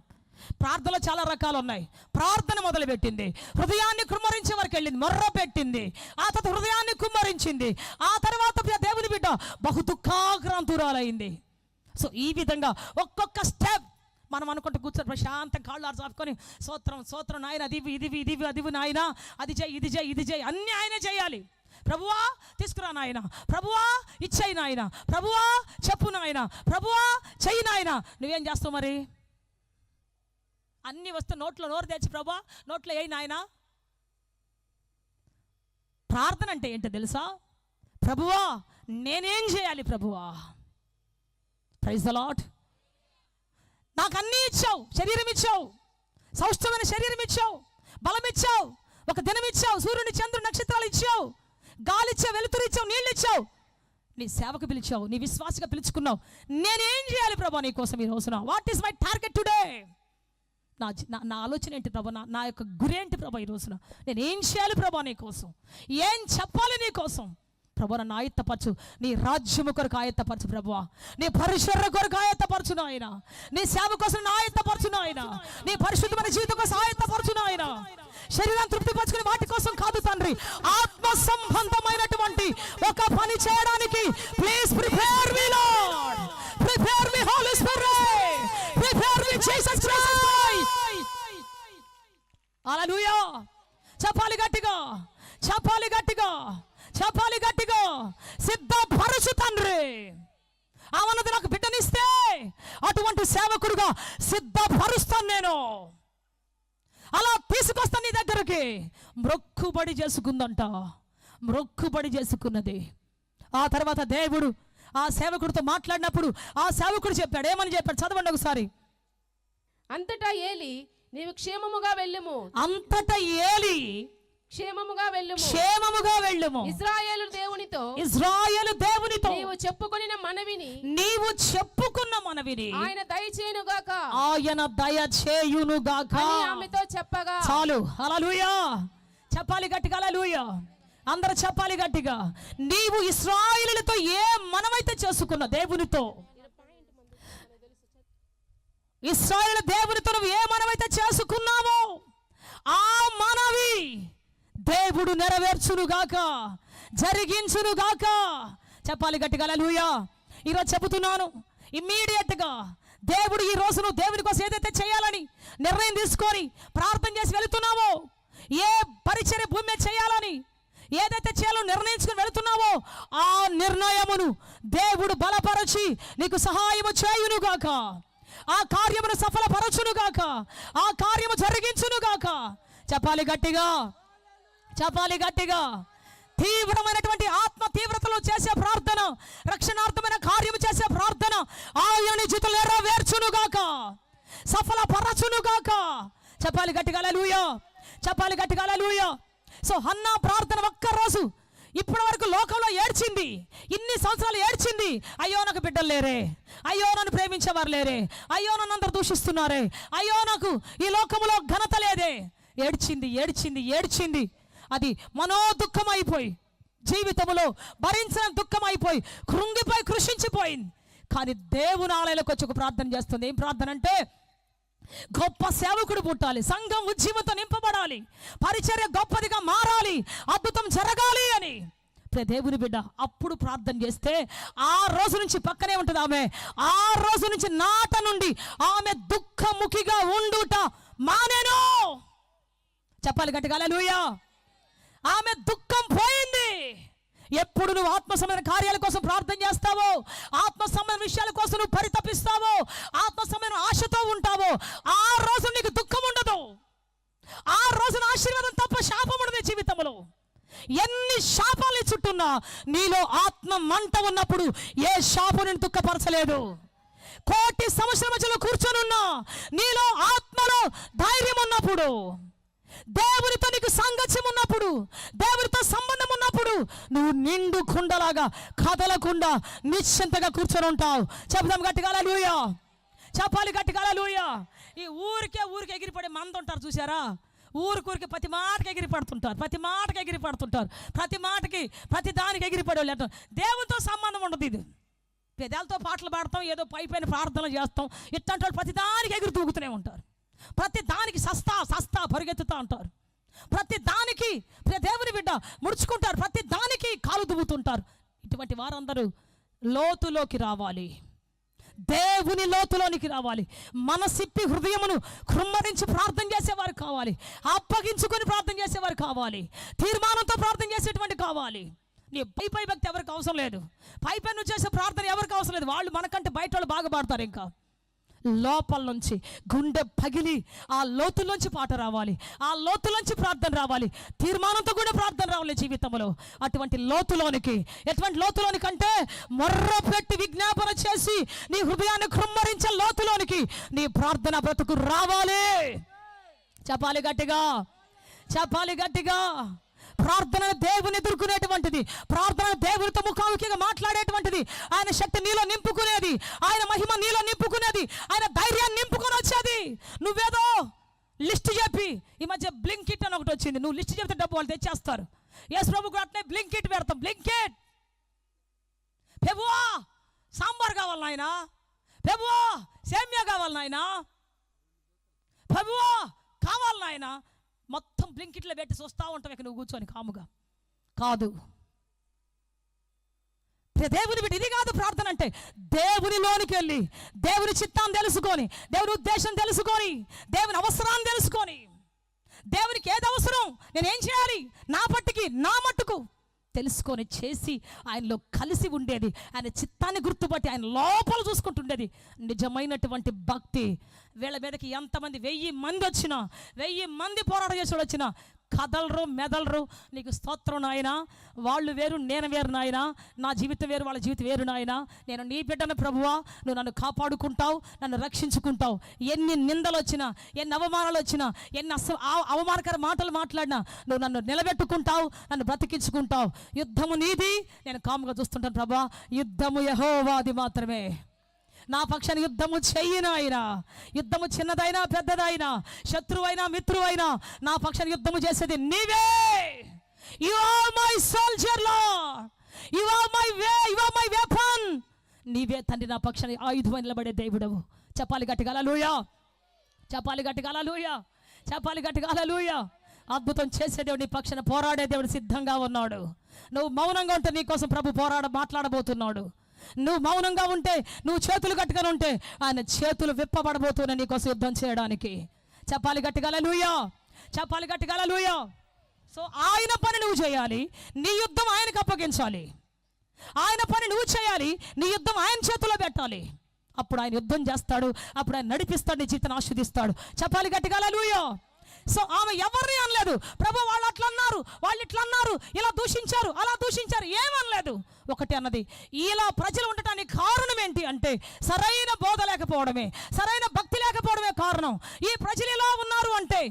ప్రార్థనలో చాలా రకాలు ఉన్నాయి. ప్రార్థన మొదలుపెట్టింది, హృదయాన్ని కుమ్మరించే వరకు వెళ్ళింది, మొర్ర పెట్టింది, ఆ తర్వాత హృదయాన్ని కుమ్మరించింది, ఆ తర్వాత దేవుని బిడ్డ బహు దుఃఖాక్రాంతురాలైంది. సో ఈ విధంగా ఒక్కొక్క స్టెప్ మనం అనుకుంటూ కూర్చొని ప్రశాంతం కాళ్ళు ఆడుకొని స్తోత్రం నాయన, అదివి నాయన, అది చేయి, ఇది చేయి, అన్నీ ఆయన చేయాలి. ప్రభువా తీసుకురా నాయన, ప్రభువా ఇచ్చేయి నాయన, ప్రభువా చెప్పు నాయన, ప్రభువా చెయ్యి నాయన. నువ్వేం చేస్తావు మరి? అన్ని వస్తే నోరు తెచ్చి ప్రభువా నోట్లో వేయి నాయన. ప్రార్థన అంటే ఏంటో తెలుసా? ప్రభువా నేనేం చేయాలి ప్రభువా? Praise the lord. నాకు అన్నీ ఇచ్చావు, శరీరం ఇచ్చావు, సౌష్ఠమైన శరీరం ఇచ్చావు, బలం ఇచ్చావు, ఒక దినం ఇచ్చావు, సూర్యుని చంద్రుని నక్షత్రాలు ఇచ్చావు, గాలి ఇచ్చావు, వెలుతురు ఇచ్చావు, నీళ్ళు ఇచ్చావు, నీ సేవకు పిలిచావు, నీ విశ్వాసగా పిలుచుకున్నావు. నేనేం చేయాలి ప్రభా నీ కోసం ఈ రోజున? What is my target today? నా ఆలోచన ఏంటి ప్రభా? నా యొక్క గురి ఏంటి ప్రభా ఈ రోజున? నేను ఏం చేయాలి ప్రభా నీ కోసం? ఏం చెప్పాలి నీ కోసం? ప్రభు నన్ను ఆయత్తపరచు, నీ రాజ్యము కొరకు ఆయత్తపరచు ప్రభువా, నీ పరిశుద్ధ కొరకు ఆయత్తపరచు నాయన, నీ సేవ కోసం ఆయత్తపరచు నాయన, నీ పరిశుద్ధమైన జీవితం కోసం ఆయత్తపరచు నాయన. శరీరాన్ని తృప్తిపరచుకునే వాటి కోసం కాదు తండ్రి, ఆత్మ సంబంధమైనటువంటి ఒక పని చేయడానికి please prepare me Lord, prepare me holy spirit, prepare me Jesus Christ. Hallelujah. చెప్పాలి గట్టిగా, చెప్పాలి గట్టిగా, చెప్పాలి గట్టిగా. సిద్ధపరచు తండ్రి. అవన్నది నాకు బిడ్డనిస్తే అటువంటి సేవకుడుగా సిద్ధపరుస్తాను నేను, అలా తీసుకొస్తాను నీ దగ్గరికి. మ్రొక్కుబడి చేసుకుందంట, మ్రొక్కుబడి చేసుకున్నది. ఆ తర్వాత దేవుడు ఆ సేవకుడితో మాట్లాడినప్పుడు ఆ సేవకుడు చెప్పాడు, ఏమని చెప్పాడు? చదవండి ఒకసారి. అంతటా ఏలి నీవు క్షేమముగా వెళ్ళుము, అంతటా ఏలి క్షేమముగా వెళ్ళుము, ఇశ్రాయేలు దేవునితో నీవు చెప్పుకొనిన మనవిని ఆయన దయచేయునుగాక ఆమెతో చెప్పగా. చాలు. హల్లెలూయా. చెప్పాలి గట్టిగా హల్లెలూయా. అందరూ చెప్పాలి గట్టిగా. నీవు ఇశ్రాయేలులతో ఏ మనమైతే చేసుకున్న దేవునితో, ఇశ్రాయేలు దేవునితో నువ్వు ఏ మనమైతే చేసుకున్నావో ఆ మనవి దేవుడు నెరవేర్చునుగాక, జరిగించునుగాక. చెప్పాలి గట్టిగా హల్లెలూయా. ఈరోజు చెబుతున్నాను, ఇమ్మీడియట్గా దేవుడు ఈ రోజు నువ్వు దేవుని కోసం ఏదైతే చేయాలని నిర్ణయం తీసుకొని ప్రార్థన చేసి వెళుతున్నావో, ఏ పరిచర్య భూమి మీద చేయాలని ఏదైతే చేయాలో నిర్ణయించుకొని వెళుతున్నావో ఆ నిర్ణయమును దేవుడు బలపరచి నీకు సహాయము చేయునుగాక, ఆ కార్యమును సఫలపరచునుగాక, ఆ కార్యము జరిగించునుగాక. చెప్పాలి గట్టిగా, చెప్పాలి గట్టిగా. తీవ్రమైనటువంటి ఆత్మ తీవ్రతలో చేసే ప్రార్థన, రక్షణార్థమైన కార్యము చేసే ప్రార్థన ఆయన జీవితంలో నెరవేర్చునుగాక, సఫలపరచును గాక. చెప్పాలి గట్టిగా హల్లెలూయా, చెప్పాలి గట్టిగా హల్లెలూయా. సో హన్నా ప్రార్థన ఒక్కరోజు ఇప్పటి వరకు లోకంలో ఏడ్చింది, ఇన్ని సంవత్సరాలు ఏడ్చింది, అయ్యో నాకు బిడ్డలు లేరే, అయ్యో నన్ను ప్రేమించేవారు లేరే, అయ్యో నన్ను అందరు దూషిస్తున్నారే, అయ్యో నాకు ఈ లోకంలో ఘనత లేదే. ఏడ్చింది ఏడ్చింది ఏడ్చింది. అది మనో దుఃఖం అయిపోయి, జీవితంలో భరించిన దుఃఖం అయిపోయి, కృంగిపోయి కృషించిపోయింది. కానీ దేవుని ఆలయంలోకి వచ్చి ఒక ప్రార్థన చేస్తుంది. ఏం ప్రార్థన అంటే, గొప్ప సేవకుడు పుట్టాలి, సంఘం ఉజ్జీవంతో నింపబడాలి, పరిచర్య గొప్పదిగా మారాలి, అద్భుతం జరగాలి అని దేవుని బిడ్డ అప్పుడు ప్రార్థన చేస్తే ఆ రోజు నుంచి పక్కనే ఉంటుంది ఆమె. ఆ రోజు నుంచి నాట నుండి ఆమె దుఃఖముఖిగా ఉండుట మానేను. చెప్పాలి గట్టిగా హల్లెలూయా. ఆమె దుఃఖం పోయింది. ఎప్పుడు నువ్వు ఆత్మ సంబంధ కార్యాల కోసం ప్రార్థన చేస్తావో, ఆత్మ సంబంధ విషయాల కోసం నువ్వు పరితపిస్తావో, ఆత్మ సంబంధ ఆశతో ఉంటావో, ఆ రోజు నీకు దుఃఖం ఉండదు. ఆ రోజున ఆశీర్వాదం తప్ప శాపం ఉండదు జీవితంలో. ఎన్ని శాపాలు చుట్టున్నా నీలో ఆత్మ మంట ఉన్నప్పుడు ఏ శాపం నేను దుఃఖపరచలేదు. కోటి సంవత్సరాల మధ్యలో కూర్చొనున్నా నీలో ఆత్మలో ధైర్యం ఉన్నప్పుడు, దేవునితో నీకు సాంగత్యం ఉన్నప్పుడు, దేవునితో సంబంధం ఉన్నప్పుడు నువ్వు నిండు కుండలాగా కదలకుండా నిశ్చింతగా కూర్చొని ఉంటావు. చెప్దాం గట్టిగా హల్లెలూయా, చెప్పాలి గట్టిగా హల్లెలూయా. ఈ ఊరికే ఎగిరిపడే మంది ఉంటారు చూసారా, ఊరికి ప్రతి మాటకి ఎగిరిపడుతుంటారు, ప్రతి మాటకి ఎగిరిపడుతుంటారు, ప్రతి దానికి ఎగిరిపడే వాళ్ళు అంటారు. దేవునితో సంబంధం ఉండదు. ఇది పెదాలతో పాటలు పాడతాం, ఏదో పైపైన ప్రార్థనలు చేస్తాం, ఇట్లాంటి వాళ్ళు ప్రతి దానికి ఎగిరి తూగుతూనే ఉంటారు. ప్రతి దానికి సస్తా పరిగెత్తుతా ఉంటారు. ప్రతి దానికి దేవుని బిడ్డ ముడుచుకుంటారు, ప్రతి దానికి కాలు దువ్వుతుంటారు. ఇటువంటి వారందరూ లోతులోకి రావాలి, దేవుని లోతులోనికి రావాలి. మనసిప్పి హృదయమును కృమ్మరించి ప్రార్థన చేసేవారు కావాలి, అప్పగించుకొని ప్రార్థన చేసేవారు కావాలి, తీర్మానంతో ప్రార్థన చేసేటువంటి కావాలి. నీ పై భక్తి ఎవరికి అవసరం లేదు, పై నువ్వు చేసే ప్రార్థన ఎవరికి అవసరం లేదు. వాళ్ళు మనకంటే బయట వాళ్ళు బాగా పాడతారు. ఇంకా లోపల నుంచి గుండె పగిలి ఆ లోతులోంచి పాట రావాలి, ఆ లోతులోంచి ప్రార్థన రావాలి, తీర్మానంతో కూడా ప్రార్థన రావాలి జీవితంలో. అటువంటి లోతులోనికి, ఎటువంటి లోతులోనికి అంటే మొర్ర పెట్టి విజ్ఞాపన చేసి నీ హృదయాన్ని కృమ్మరించే లోతులోనికి నీ ప్రార్థన బ్రతుకు రావాలి. చెప్పాలి గట్టిగా, చెప్పాలి గట్టిగా. ప్రార్థన దేవుని ఎదుర్కొనేటువంటిది, ప్రార్థన దేవునితో ముఖాముఖిగా మాట్లాడేటువంటిది, ఆయన శక్తి నీలో నింపుకునేది, ఆయన మహిమ నీలో నింపుకునేది, ఆయన ధైర్యాన్ని నింపుకొని వచ్చేది. నువ్వేదో లిస్ట్ చెప్పి, ఈ మధ్య బ్లింకిట్ అని ఒకటి వచ్చింది, నువ్వు లిస్ట్ చెప్తే డబ్బు వాళ్ళు తెచ్చేస్తారు. యేసు ప్రభు కూడా అట్లే బ్లింకిట్ పెడతాం. బ్లింకిట్, ప్రభువా సాంబార్ కావాలి నాయన, ప్రభువా సేమ్యా కావాలి నాయన, ప్రభువా కావాలి నాయన, మొత్తం బ్లింకిట్లో పెట్టి చూస్తూ ఉంటాం ఇక నువ్వు కూర్చొని కాముగా. కాదు దేవుని బిడ్డ, ఇది కాదు ప్రార్థన అంటే. దేవునిలోనికి వెళ్ళి దేవుని చిత్తాన్ని తెలుసుకొని, దేవుని ఉద్దేశం తెలుసుకొని, దేవుని అవసరాన్ని తెలుసుకొని, దేవునికి ఏది అవసరం, నేనేం చేయాలి, నా పట్టికి నా మట్టుకు తెలుసుకొని చేసి ఆయనలో కలిసి ఉండేది, ఆయన చిత్తాన్ని గుర్తుపట్టి ఆయన లోపల చూసుకుంటుండేది నిజమైనటువంటి భక్తి. వీళ్ళ మీదకి ఎంతమంది 1000 మంది వచ్చినా, 1000 మంది పోరాటం చేసి వచ్చినా కదలరు మెదలరు. నీకు స్తోత్రం నాయనా, వాళ్ళు వేరు నేను వేరు నాయనా, నా జీవితం వేరు వాళ్ళ జీవితం వేరు నాయనా. నేను నీ బిడ్డను ప్రభువా, నువ్వు నన్ను కాపాడుకుంటావు, నన్ను రక్షించుకుంటావు. ఎన్ని నిందలు వచ్చినా, ఎన్ని అవమానాలు వచ్చినా, ఎన్ని అవమానకర మాటలు మాట్లాడినా నువ్వు నన్ను నిలబెట్టుకుంటావు, నన్ను బ్రతికించుకుంటావు. యుద్ధము నీది, నేను కాముగా చూస్తుంటాను ప్రభా. యుద్ధము యెహోవాది మాత్రమే. నా పక్షాన్ని యుద్ధము చెయ్యను ఆయన. యుద్ధము చిన్నదైనా పెద్దదైనా, శత్రువైనా మిత్రువైనా నా పక్షాన్ని యుద్ధము చేసేది నీవే. You are my soldier lord, you are my weapon. నీవే తండ్రి నా పక్షాన్ని ఆయుధమై నిలబడే దేవుడవు. చెప్పాలి గట్టిగా హల్లెలూయా, చెప్పాలి గట్టిగా హల్లెలూయా, చెప్పాలి గట్టిగా హల్లెలూయా. అద్భుతం చేసే దేవుడు, నీ పక్షాన పోరాడే దేవుడు సిద్ధంగా ఉన్నాడు. నువ్వు మౌనంగా ఉంటే నీ కోసం ప్రభు మాట్లాడబోతున్నాడు. నువ్వు మౌనంగా ఉంటే, నువ్వు చేతులు కట్టుకొని ఉంటే ఆయన చేతులు విప్పబడబోతున్నా నీకోసం యుద్ధం చేయడానికి. చెప్పాలి గట్టిగా హల్లెలూయా, చెప్పాలి గట్టిగా హల్లెలూయా. సో ఆయన పని నువ్వు చేయాలి, నీ యుద్ధం ఆయనకు అప్పగించాలి. ఆయన పని నువ్వు చేయాలి, నీ యుద్ధం ఆయన చేతిలో పెట్టాలి. అప్పుడు ఆయన యుద్ధం చేస్తాడు, అప్పుడు ఆయన నడిపిస్తాడు, నీ జీవితాన్ని ఆస్వాదిస్తాడు. చెప్పాలి గట్టిగా హల్లెలూయా. సో ఆమె ఎవరిని అనలేదు, ప్రభు వాళ్ళు అట్లా అన్నారు, వాళ్ళు ఇట్లా అన్నారు, ఇలా దూషించారు, అలా దూషించారు, ఏమనలేదు. ఒకటి అన్నది, ఇలా ప్రజలు ఉండటానికి కారణం ఏంటి అంటే సరైన బోధ లేకపోవడమే, సరైన భక్తి లేకపోవడమే కారణం. ఈ ప్రజలు ఎలా ఉన్నారు అంటే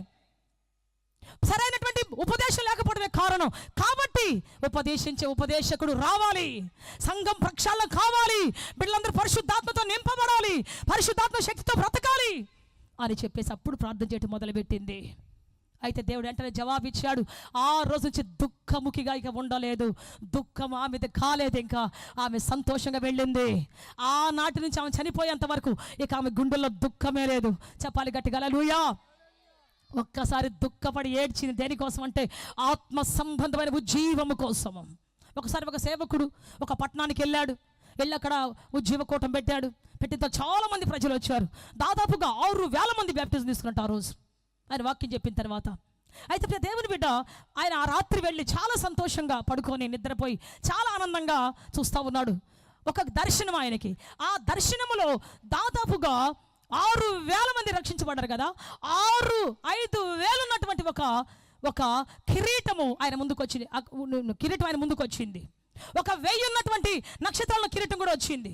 సరైనటువంటి ఉపదేశం లేకపోవడమే కారణం. కాబట్టి ఉపదేశించే ఉపదేశకుడు రావాలి, సంఘం ప్రక్షాళన కావాలి, బిడ్డలందరూ పరిశుద్ధాత్మతో నింపబడాలి, పరిశుద్ధాత్మ శక్తితో బ్రతకాలి అని చెప్పేసి అప్పుడు ప్రార్థన చేయడం మొదలుపెట్టింది. అయితే దేవుడు వెంటనే జవాబిచ్చాడు. ఆ రోజు నుంచి దుఃఖముఖిగా ఇక ఉండలేదు, దుఃఖం ఆమెది కాలేదు, ఇంకా ఆమె సంతోషంగా వెళ్ళింది. ఆనాటి నుంచి ఆమె చనిపోయేంత వరకు ఇక ఆమె గుండెల్లో దుఃఖమే లేదు. చెప్పాలి గట్టిగా హల్లెలూయా. ఒక్కసారి దుఃఖపడి ఏడ్చింది దేనికోసం అంటే ఆత్మ సంబంధమైన ఉజ్జీవము కోసము. ఒకసారి ఒక సేవకుడు ఒక పట్టణానికి వెళ్ళాడు, వెళ్ళి అక్కడ ఉజ్జీవ కూటం పెట్టాడు. పెట్టిన చాలా మంది ప్రజలు వచ్చారు. దాదాపుగా 6,000 మంది బ్యాప్టిజం తీసుకున్నట్టు ఆ రోజు ఆయన వాక్యం చెప్పిన తర్వాత. అయితే దేవుని బిడ్డ ఆయన ఆ రాత్రి వెళ్ళి చాలా సంతోషంగా పడుకొని నిద్రపోయి చాలా ఆనందంగా చూస్తూ ఉన్నాడు. ఒక దర్శనం ఆయనకి, ఆ దర్శనములో దాదాపుగా 6,000 మంది రక్షించబడ్డారు కదా. 5,000 ఉన్నటువంటి ఒక కిరీటము ఆయన ముందుకు వచ్చింది. కిరీటం ఆయన ముందుకు వచ్చింది. 1,000 ఉన్నటువంటి నక్షత్రాల కిరీటం కూడా వచ్చింది.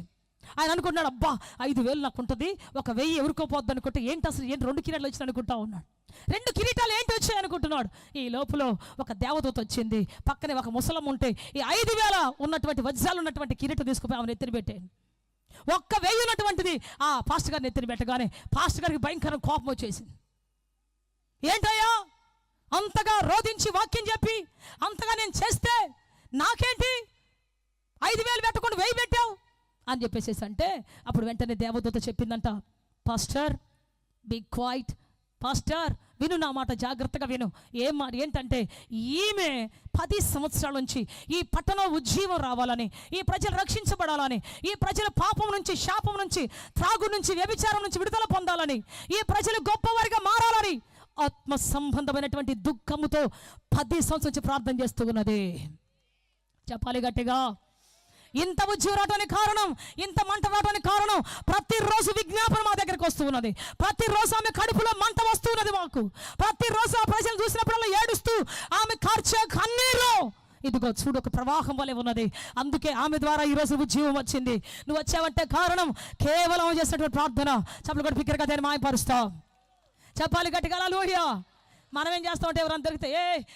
ఆయన అనుకుంటున్నాడు, అబ్బా 5,000 నాకు ఉంటుంది, 1,000 ఎవరికోపోద్దు అనుకుంటే ఏంటి అసలు ఏంటి 2 కిరీటాలు వచ్చింది అనుకుంటా ఉన్నాడు. 2 కిరీటాలు ఏంటి వచ్చాయి అనుకుంటున్నాడు. ఈ లోపల ఒక దేవదూత వచ్చింది, పక్కనే ఒక ముసలం ఉంటే ఈ 5,000 ఉన్నటువంటి వజ్రాలు ఉన్నటువంటి కిరీటం తీసుకుపోయి ఆమెను ఎత్తిన పెట్టాను. 1,000 ఉన్నటువంటిది ఆ పాస్టర్ గారిని ఎత్తిన పెట్టగానే పాస్టర్ గారికి భయంకర కోపం వచ్చేసింది. ఏంటయ్యా అంతగా రోధించి వాక్యం చెప్పి అంతగా నేను చేస్తే నాకేంటి 5,000 పెట్టకుండా 1,000 పెట్టావు అని చెప్పేసి అంటే అప్పుడు వెంటనే దేవదూత చెప్పిందంట, పాస్టర్ బీ క్వైట్, పాస్టర్ విను నా మాట, జాగ్రత్తగా విను. ఏంటంటే ఈమె 10 సంవత్సరాల నుంచి ఈ పట్టణం ఉజ్జీవం రావాలని, ఈ ప్రజలు రక్షించబడాలని, ఈ ప్రజల పాపం నుంచి, శాపం నుంచి, త్రాగు నుంచి, వ్యభిచారం నుంచి విడుదల పొందాలని, ఈ ప్రజలు గొప్పవారిగా మారాలని ఆత్మ సంబంధమైనటువంటి దుఃఖముతో 10 సంవత్సరాల నుంచి ప్రార్థన చేస్తూ ఉన్నది. చెప్పాలి గట్టిగా. ఇంత ఉజ్జీవం రావడానికి కారణం, ఇంత మంట రావడానికి కారణం ప్రతిరోజు విజ్ఞాపన మా దగ్గరికి వస్తూ ఉన్నది. ప్రతిరోజు ఆమె కడుపులో మంట వస్తూ ఉన్నది మాకు. ప్రతిరోజు ఆ ప్రజలు చూసినప్పుడల్లా ఏడుస్తూ ఆమె కార్చే కన్నీరు ఇదిగో చూడు ఒక ప్రవాహం వలె ఉన్నది. అందుకే ఆమె ద్వారా ఈరోజు ఉజ్జీవం వచ్చింది. నువ్వు వచ్చావంటే కారణం కేవలం చేసినటువంటి ప్రార్థన. చెప్పలు కూడా పిక్కరగా దాన్ని మాయపరుస్తావు. చెప్పాలి గట్టిగా హల్లెలూయా. మనం ఏం చేస్తామంటే ఎవరైనా దొరికితే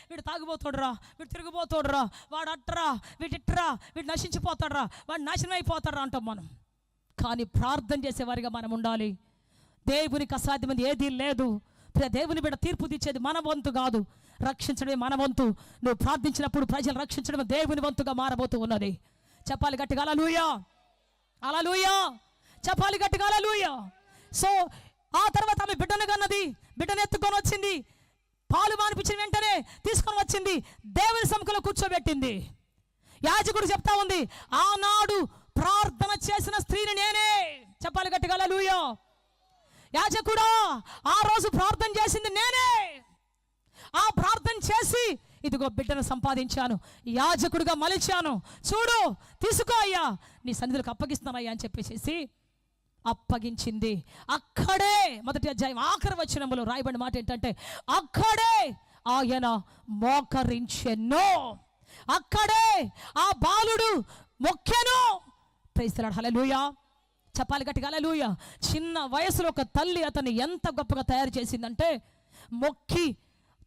వీడు తాగుపోతాడురా, వీడు తిరిగిపోతాడురా, వాడు అట్రా, వీడు ఇట్రా, వీడు నశించిపోతాడురా, వాడు నాశనం అయిపోతాడురా అంటాం మనం. కానీ ప్రార్థన చేసేవారిగా మనం ఉండాలి. దేవునికి అసాధ్యమైనది ఏదీ లేదు. దేవుని బిడ్డ తీర్పు తెచ్చేది మన వంతు కాదు, రక్షించడమే మన వంతు. నువ్వు ప్రార్థించినప్పుడు ప్రజలు రక్షించడమే దేవుని వంతుగా మారబోతూ ఉన్నది. చెప్పాలి గట్టిగా హల్లెలూయా, హల్లెలూయా. చెప్పాలి గట్టిగా హల్లెలూయా. సో ఆ తర్వాత ఆమె బిడ్డను కన్నది, బిడ్డను ఎత్తుకొని వచ్చింది, పాలు మానిపించిన వెంటనే తీసుకొని వచ్చింది, దేవుని సముఖంలో కూర్చోబెట్టింది. యాజకుడు చెప్తా ఉంది, ఆనాడు ప్రార్థన చేసిన స్త్రీని నేనే. చెప్పాలి గట్టిగా హల్లెలూయా. యాజకుడా ఆ రోజు ప్రార్థన చేసింది నేనే. ఆ ప్రార్థన చేసి ఇదిగో బిడ్డను సంపాదించాను, యాజకుడిగా మలిచాను, చూడు తీసుకో అయ్యా, నీ సన్నిధిలోకి అప్పగిస్తానయ్యా అని చెప్పేసి అప్పగించింది. అక్కడే మొదటి అధ్యాయం ఆఖరి వచనములో రాయబడిన మాట ఏంటంటే అక్కడే ఆయన మోకరించెను, అక్కడే ఆ బాలుడు మొక్కెను. ప్రైజ్ ది లార్డ్, హల్లెలూయా. చెప్పాలి గట్టిగా హల్లెలూయా. చిన్న వయసులో ఒక తల్లి అతన్ని ఎంత గొప్పగా తయారు చేసిందంటే మొక్కి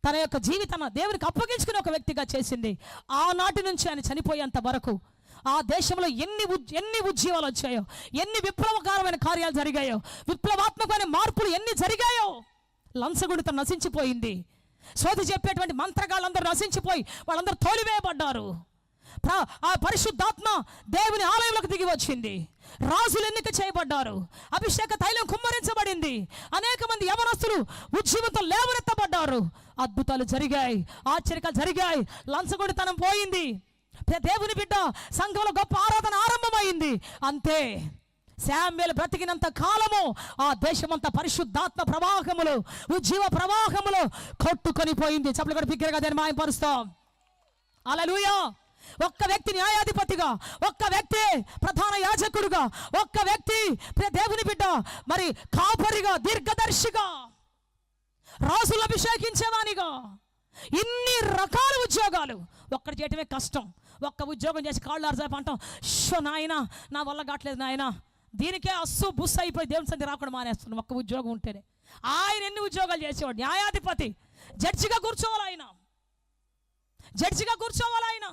తన యొక్క జీవితాన్ని దేవునికి అప్పగించుకుని ఒక వ్యక్తిగా చేసింది. ఆనాటి నుంచి ఆయన చనిపోయేంత వరకు ఆ దేశంలో ఎన్ని ఉజ్జీవాలు వచ్చాయో, ఎన్ని విప్లవకరమైన కార్యాలు జరిగాయో, విప్లవాత్మకమైన మార్పులు ఎన్ని జరిగాయో. లంచగొడిత నశించిపోయింది. సోది చెప్పేటువంటి మంత్రగాళ్ళందరూ నశించిపోయి వాళ్ళందరూ తోలివేయబడ్డారు. ఆ పరిశుద్ధాత్మ దేవుని ఆలయంలోకి దిగి వచ్చింది. రాజులు ఎన్నిక చేయబడ్డారు. అభిషేక తైలం కుమ్మరించబడింది. అనేక మంది యవనస్తులు ఉజ్జీవంతో లేవనెత్తబడ్డారు. అద్భుతాలు జరిగాయి, ఆశ్చర్యాలు జరిగాయి. లంచగొడితనం పోయింది. దేవుని బిడ్డ సంఘంలో గొప్ప ఆరాధన ఆరంభమైంది. అంతే, శామ్యూయేలు బ్రతికినంత కాలము ఆ దేశమంతా పరిశుద్ధాత్మ ప్రవాహములు, ఉజ్జీవ ప్రవాహములు కొట్టుకొని పోయింది. చెప్పలు కూడా బిగ్గరగా దాన్ని మాయపరుస్తాం. హల్లెలూయా. ఒక్క వ్యక్తి న్యాయాధిపతిగా, ఒక్క వ్యక్తి ప్రధాన యాజకుడుగా, ఒక్క వ్యక్తి దేవుని బిడ్డ మరి కాపరిగా, దీర్ఘదర్శిగా రాజులు అభిషేకించేవానిగా. ఇన్ని రకాల ఉద్యోగాలు ఒక్కటి చేయటమే కష్టం. ఒక్క ఉద్యోగం చేసి కాళ్ళు అరజాపు అంటాం, షో నాయన నా వల్ల కావట్లేదు నాయన, దీనికే అస్సు బుస్సు అయిపోయి దేవుని సంధి రాకుండా మానేస్తున్నాం. ఒక్క ఉద్యోగం ఉంటేనే. ఆయన ఎన్ని ఉద్యోగాలు చేసేవాడు? న్యాయాధిపతి, జడ్జిగా కూర్చోవాలి ఆయన, జడ్జిగా కూర్చోవాలి ఆయన.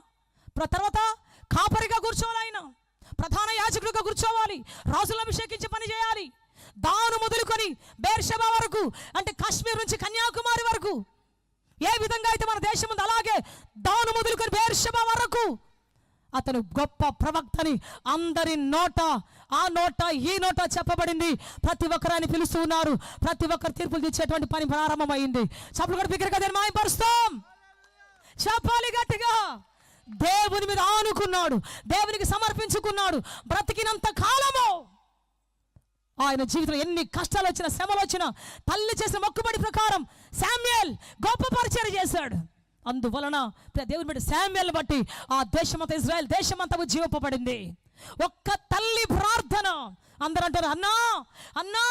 తర్వాత కాపరిగా కూర్చోవాలి ఆయన, ప్రధాన యాజకుడిగా కూర్చోవాలి, రాజులను అభిషేకించి పని చేయాలి. దాను మొదలుకొని బేర్షెబా వరకు, అంటే కాశ్మీర్ నుంచి కన్యాకుమారి వరకు ఏ విధంగా అయితే మన దేశం ఉంది, అలాగే దాను మొదలుకొని బేర్షెబా వరకు అతను గొప్ప ప్రవక్తని అందరి నోట, ఆ నోట ఈ నోట చెప్పబడింది. ప్రతి ఒక్కరు ఆయన పిలుస్తూ ఉన్నారు. ప్రతి ఒక్కరు తీర్పులు తెచ్చేటువంటి పని ప్రారంభమైంది. చప్పుడు కూడా బిగ్గరగా దాన్ని మాయపరుస్తాం. చెప్పాలి గట్టిగా. దేవుని మీద ఆనుకున్నాడు, దేవునికి సమర్పించుకున్నాడు. బ్రతికినంత కాలము ఆయన జీవితంలో ఎన్ని కష్టాలు వచ్చినా, శ్రమలు వచ్చినా, తల్లి చేసిన మొక్కుబడి ప్రకారం శామ్యూయల్ గొప్ప పరిచయం చేశాడు. అందువలన దేవుని బిడ్డ శామ్యూయల్ బట్టి ఆ దేశమంతా, ఇజ్రాయెల్ దేశమంతా ఉజ్జీవింపబడింది. ఒక్క తల్లి ప్రార్థన. అందరూ అంటారు, అన్నా అన్నా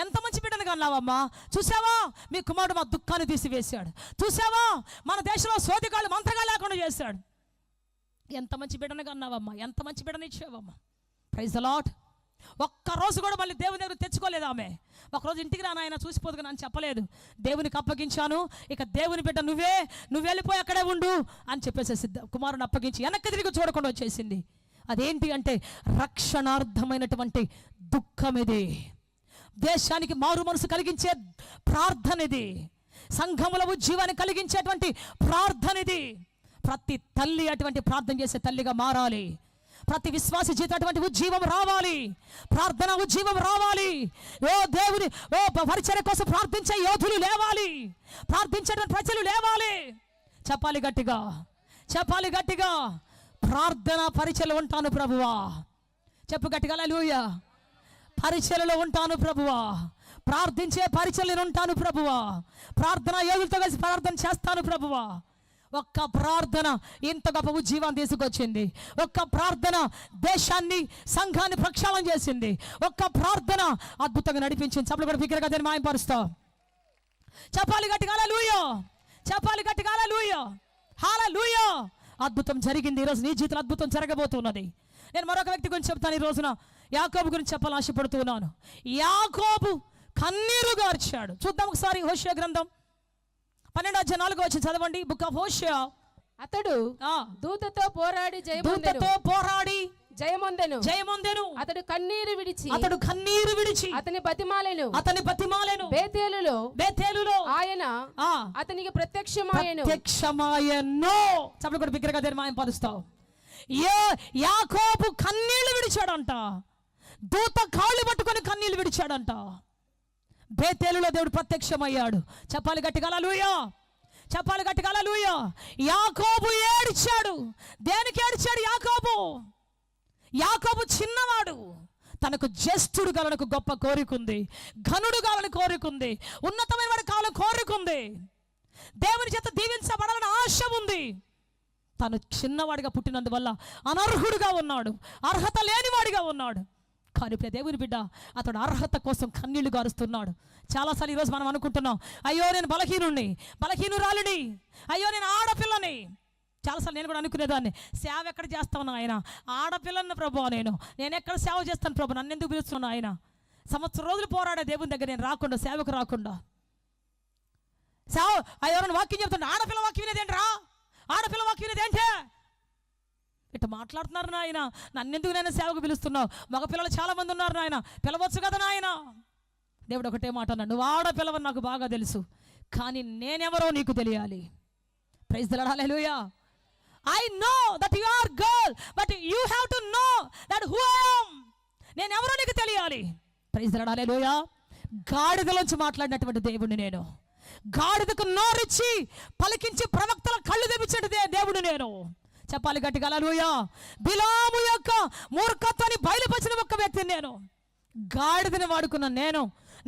ఎంత మంచి బిడ్డను కన్నావమ్మా, చూసావా మీ కుమారుడు మా దుఃఖాన్ని తీసివేశాడు, చూసావా మన దేశంలో సోదిగాళ్ళు మంత్రగా లేకుండా చేశాడు. ఎంత మంచి బిడ్డను కన్నావమ్మా, ఎంత మంచి బిడ్డను ఇచ్చావమ్మా. Praise the lord. ఒక్కరోజు కూడా మళ్ళీ దేవుని దగ్గర తెచ్చుకోలేదు ఆమె. ఒకరోజు ఇంటికి రా నాయన చూసిపోదుగా అని చెప్పలేదు. దేవునికి అప్పగించాను, ఇక దేవుని బిడ్డ నువ్వు వెళ్ళిపోయి అక్కడే ఉండు అని చెప్పేసి కుమారుని అప్పగించి వెనక్కి తిరిగి చూడకుండా వచ్చేసింది. అదేంటి అంటే రక్షణార్థమైనటువంటి దుఃఖం ఇది. దేశానికి మారు మనసు కలిగించే ప్రార్థన ఇది. సంఘముల ఉజ్జీవాన్ని కలిగించేటువంటి ప్రార్థన ఇది. ప్రతి తల్లి అటువంటి ప్రార్థన చేసే తల్లిగా మారాలి. ప్రతి విశ్వాసి జీవితం అటువంటి ఉజ్జీవం రావాలి, ప్రార్థన ఉజ్జీవం రావాలి. ఓ దేవుని పరిచర్య కోసం ప్రార్థించే యోధులు లేవాలి, ప్రార్థించేటువంటి ప్రజలు లేవాలి. చెప్పాలి గట్టిగా, చెప్పాలి గట్టిగా. ప్రార్థన పరిచర్యలో ఉంటాను ప్రభువా. చెప్పు గట్టిగా, హల్లెలూయా. పరిచర్యలో ఉంటాను ప్రభువా, ప్రార్థించే పరిచర్యలో ఉంటాను ప్రభువా, ప్రార్థన యోధులతో కలిసి ప్రార్థన చేస్తాను ప్రభువా. ఒక్క ప్రార్థన ఇంత గొప్ప ఉజ్జీవాన్ని తీసుకొచ్చింది. ఒక్క ప్రార్థన దేశాన్ని, సంఘాన్ని ప్రక్షాళన చేసింది. ఒక్క ప్రార్థన అద్భుతంగా నడిపించింది. చప్పుడు కూడా బిగ్గరగా దాన్ని మాయపరుస్తా. చెప్పాలి గట్టిగా హల్లెలూయా, చెప్పాలి గట్టిగా హల్లెలూయా, హల్లెలూయా. అద్భుతం జరిగింది. ఈరోజు నీ జీవితంలో అద్భుతం జరగబోతున్నది. నేను మరొక వ్యక్తి గురించి చెప్తాను. ఈ రోజున యాకోబు గురించి చెప్పాలని ఆశపడుతున్నాను. యాకోబు కన్నీరు గార్చాడు. చూద్దాం ఒకసారి హోషేయ గ్రంథం 12:4 చదవండి. Book of Hosea. అతడు దూతతో పోరాడి జయమొందెను. అతడు కన్నీరు విడిచి అతని బతిమాలెను. బేతేలులో ఆయన అతనికి ప్రత్యక్షమాయెను. చెప్పలు కూడా బిగ్గరగా దీన్ని పరుస్తావు. యాకోబు కన్నీళ్లు విడిచాడంట. దూత కాళ్ళు పట్టుకొని కన్నీళ్లు విడిచాడంట. బేతేలులో దేవుడు ప్రత్యక్షమయ్యాడు. చెప్పాలి గట్టిగా హల్లెలూయా, చెప్పాలి గట్టిగా హల్లెలూయా. యాకోబు ఏడ్చాడు. దేనికి ఏడ్చాడు యాకోబు? యాకోబు చిన్నవాడు, తనకు జ్యేష్ఠుడు కావాలని గొప్ప కోరికుంది, ఘనుడు కావాలని కోరికుంది, ఉన్నతమైన వాడు కావాలని కోరికుంది, దేవుని చేత దీవించబడాలని ఆశ ఉంది. తను చిన్నవాడిగా పుట్టినందువల్ల అనర్హుడుగా ఉన్నాడు, అర్హత లేనివాడిగా ఉన్నాడు. కానీ దేవుని బిడ్డ అతడు అర్హత కోసం కన్నీళ్లు గారుస్తున్నాడు. చాలాసార్లు ఈరోజు మనం అనుకుంటున్నాం, అయ్యో నేను బలహీనురాలిని, అయ్యో నేను ఆడపిల్లని. చాలాసార్లు నేను కూడా అనుకునేదాన్ని, సేవ ఎక్కడ చేస్తాను ఆయన, ఆడపిల్లని ప్రభు, నేను ఎక్కడ సేవ చేస్తాను ప్రభు, నన్ను ఎందుకు పిలుస్తున్నాను ఆయన. సంవత్సరం రోజులు పోరాడే దేవుని దగ్గర నేను రాకుండా, సేవకు రాకుండా, ఎవరైనా వాక్యం చెప్తాను, ఆడపిల్ల వాక్యం వినేదేంట్రా, ఆడపిల్ల వాక్యం వినేదేంటే ఇట్లా మాట్లాడుతున్నారు నాయన, నన్నెందుకు నేను సేవకు పిలుస్తున్నావు, మగపిల్లలు చాలా మంది ఉన్నారు నాయన, పిలవచ్చు కదా నాయన. దేవుడు ఒకటే మాట అన్నాడు, నువ్వు ఆడపిల్లవని నాకు బాగా తెలుసు, కానీ నేనెవరో నీకు తెలియాలి. Praise the lord, hallelujah. I know that you are girl, but you have to know that who I am. నేనెవరో నీకు తెలియాలి. ప్రైజ్ ది లార్డ్, హల్లెలూయా. గాడిదలోంచి మాట్లాడినటువంటి దేవుడిని నేను, గాడిదకు నోరిచ్చి పలికించి ప్రవక్తల కళ్ళు తెప్పించే దేవుడు నేను. చెప్పాలి గట్టిగా హల్లెలూయా. బిలాము యొక్క మూర్ఖత్వాన్ని బయలుపరిచిన ఒక్క వ్యక్తిని నేను. గాడిదని వాడుకున్న నేను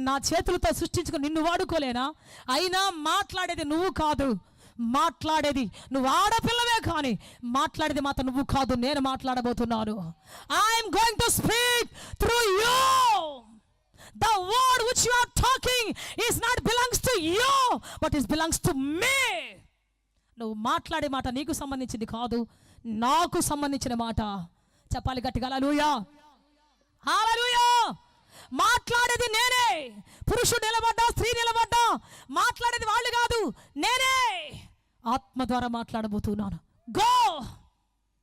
నా చేతులతో సృష్టించుకుని నిన్ను వాడుకోలేనా? అయినా మాట్లాడేది నువ్వు కాదు, మాట్లాడేది నువ్వు ఆడపిల్లవే, కానీ మాట్లాడేది మాత్రం నువ్వు కాదు, నేను మాట్లాడబోతున్నాను. I'm going to speak through you. The word which you are talking is not belongs to you. But it belongs to me. నువ్వు మాట్లాడే మాట నీకు సంబంధించింది కాదు, నాకు సంబంధించిన మాట. చెప్పాలి గట్టిగా హల్లెలూయా, హల్లెలూయా. మాట్లాడేది నేనే. పురుషుడు నిలబడ్డా, స్త్రీ నిలబడ్డా మాట్లాడేది వాళ్ళు కాదు, నేనే ఆత్మ ద్వారా మాట్లాడబోతున్నాను. గో,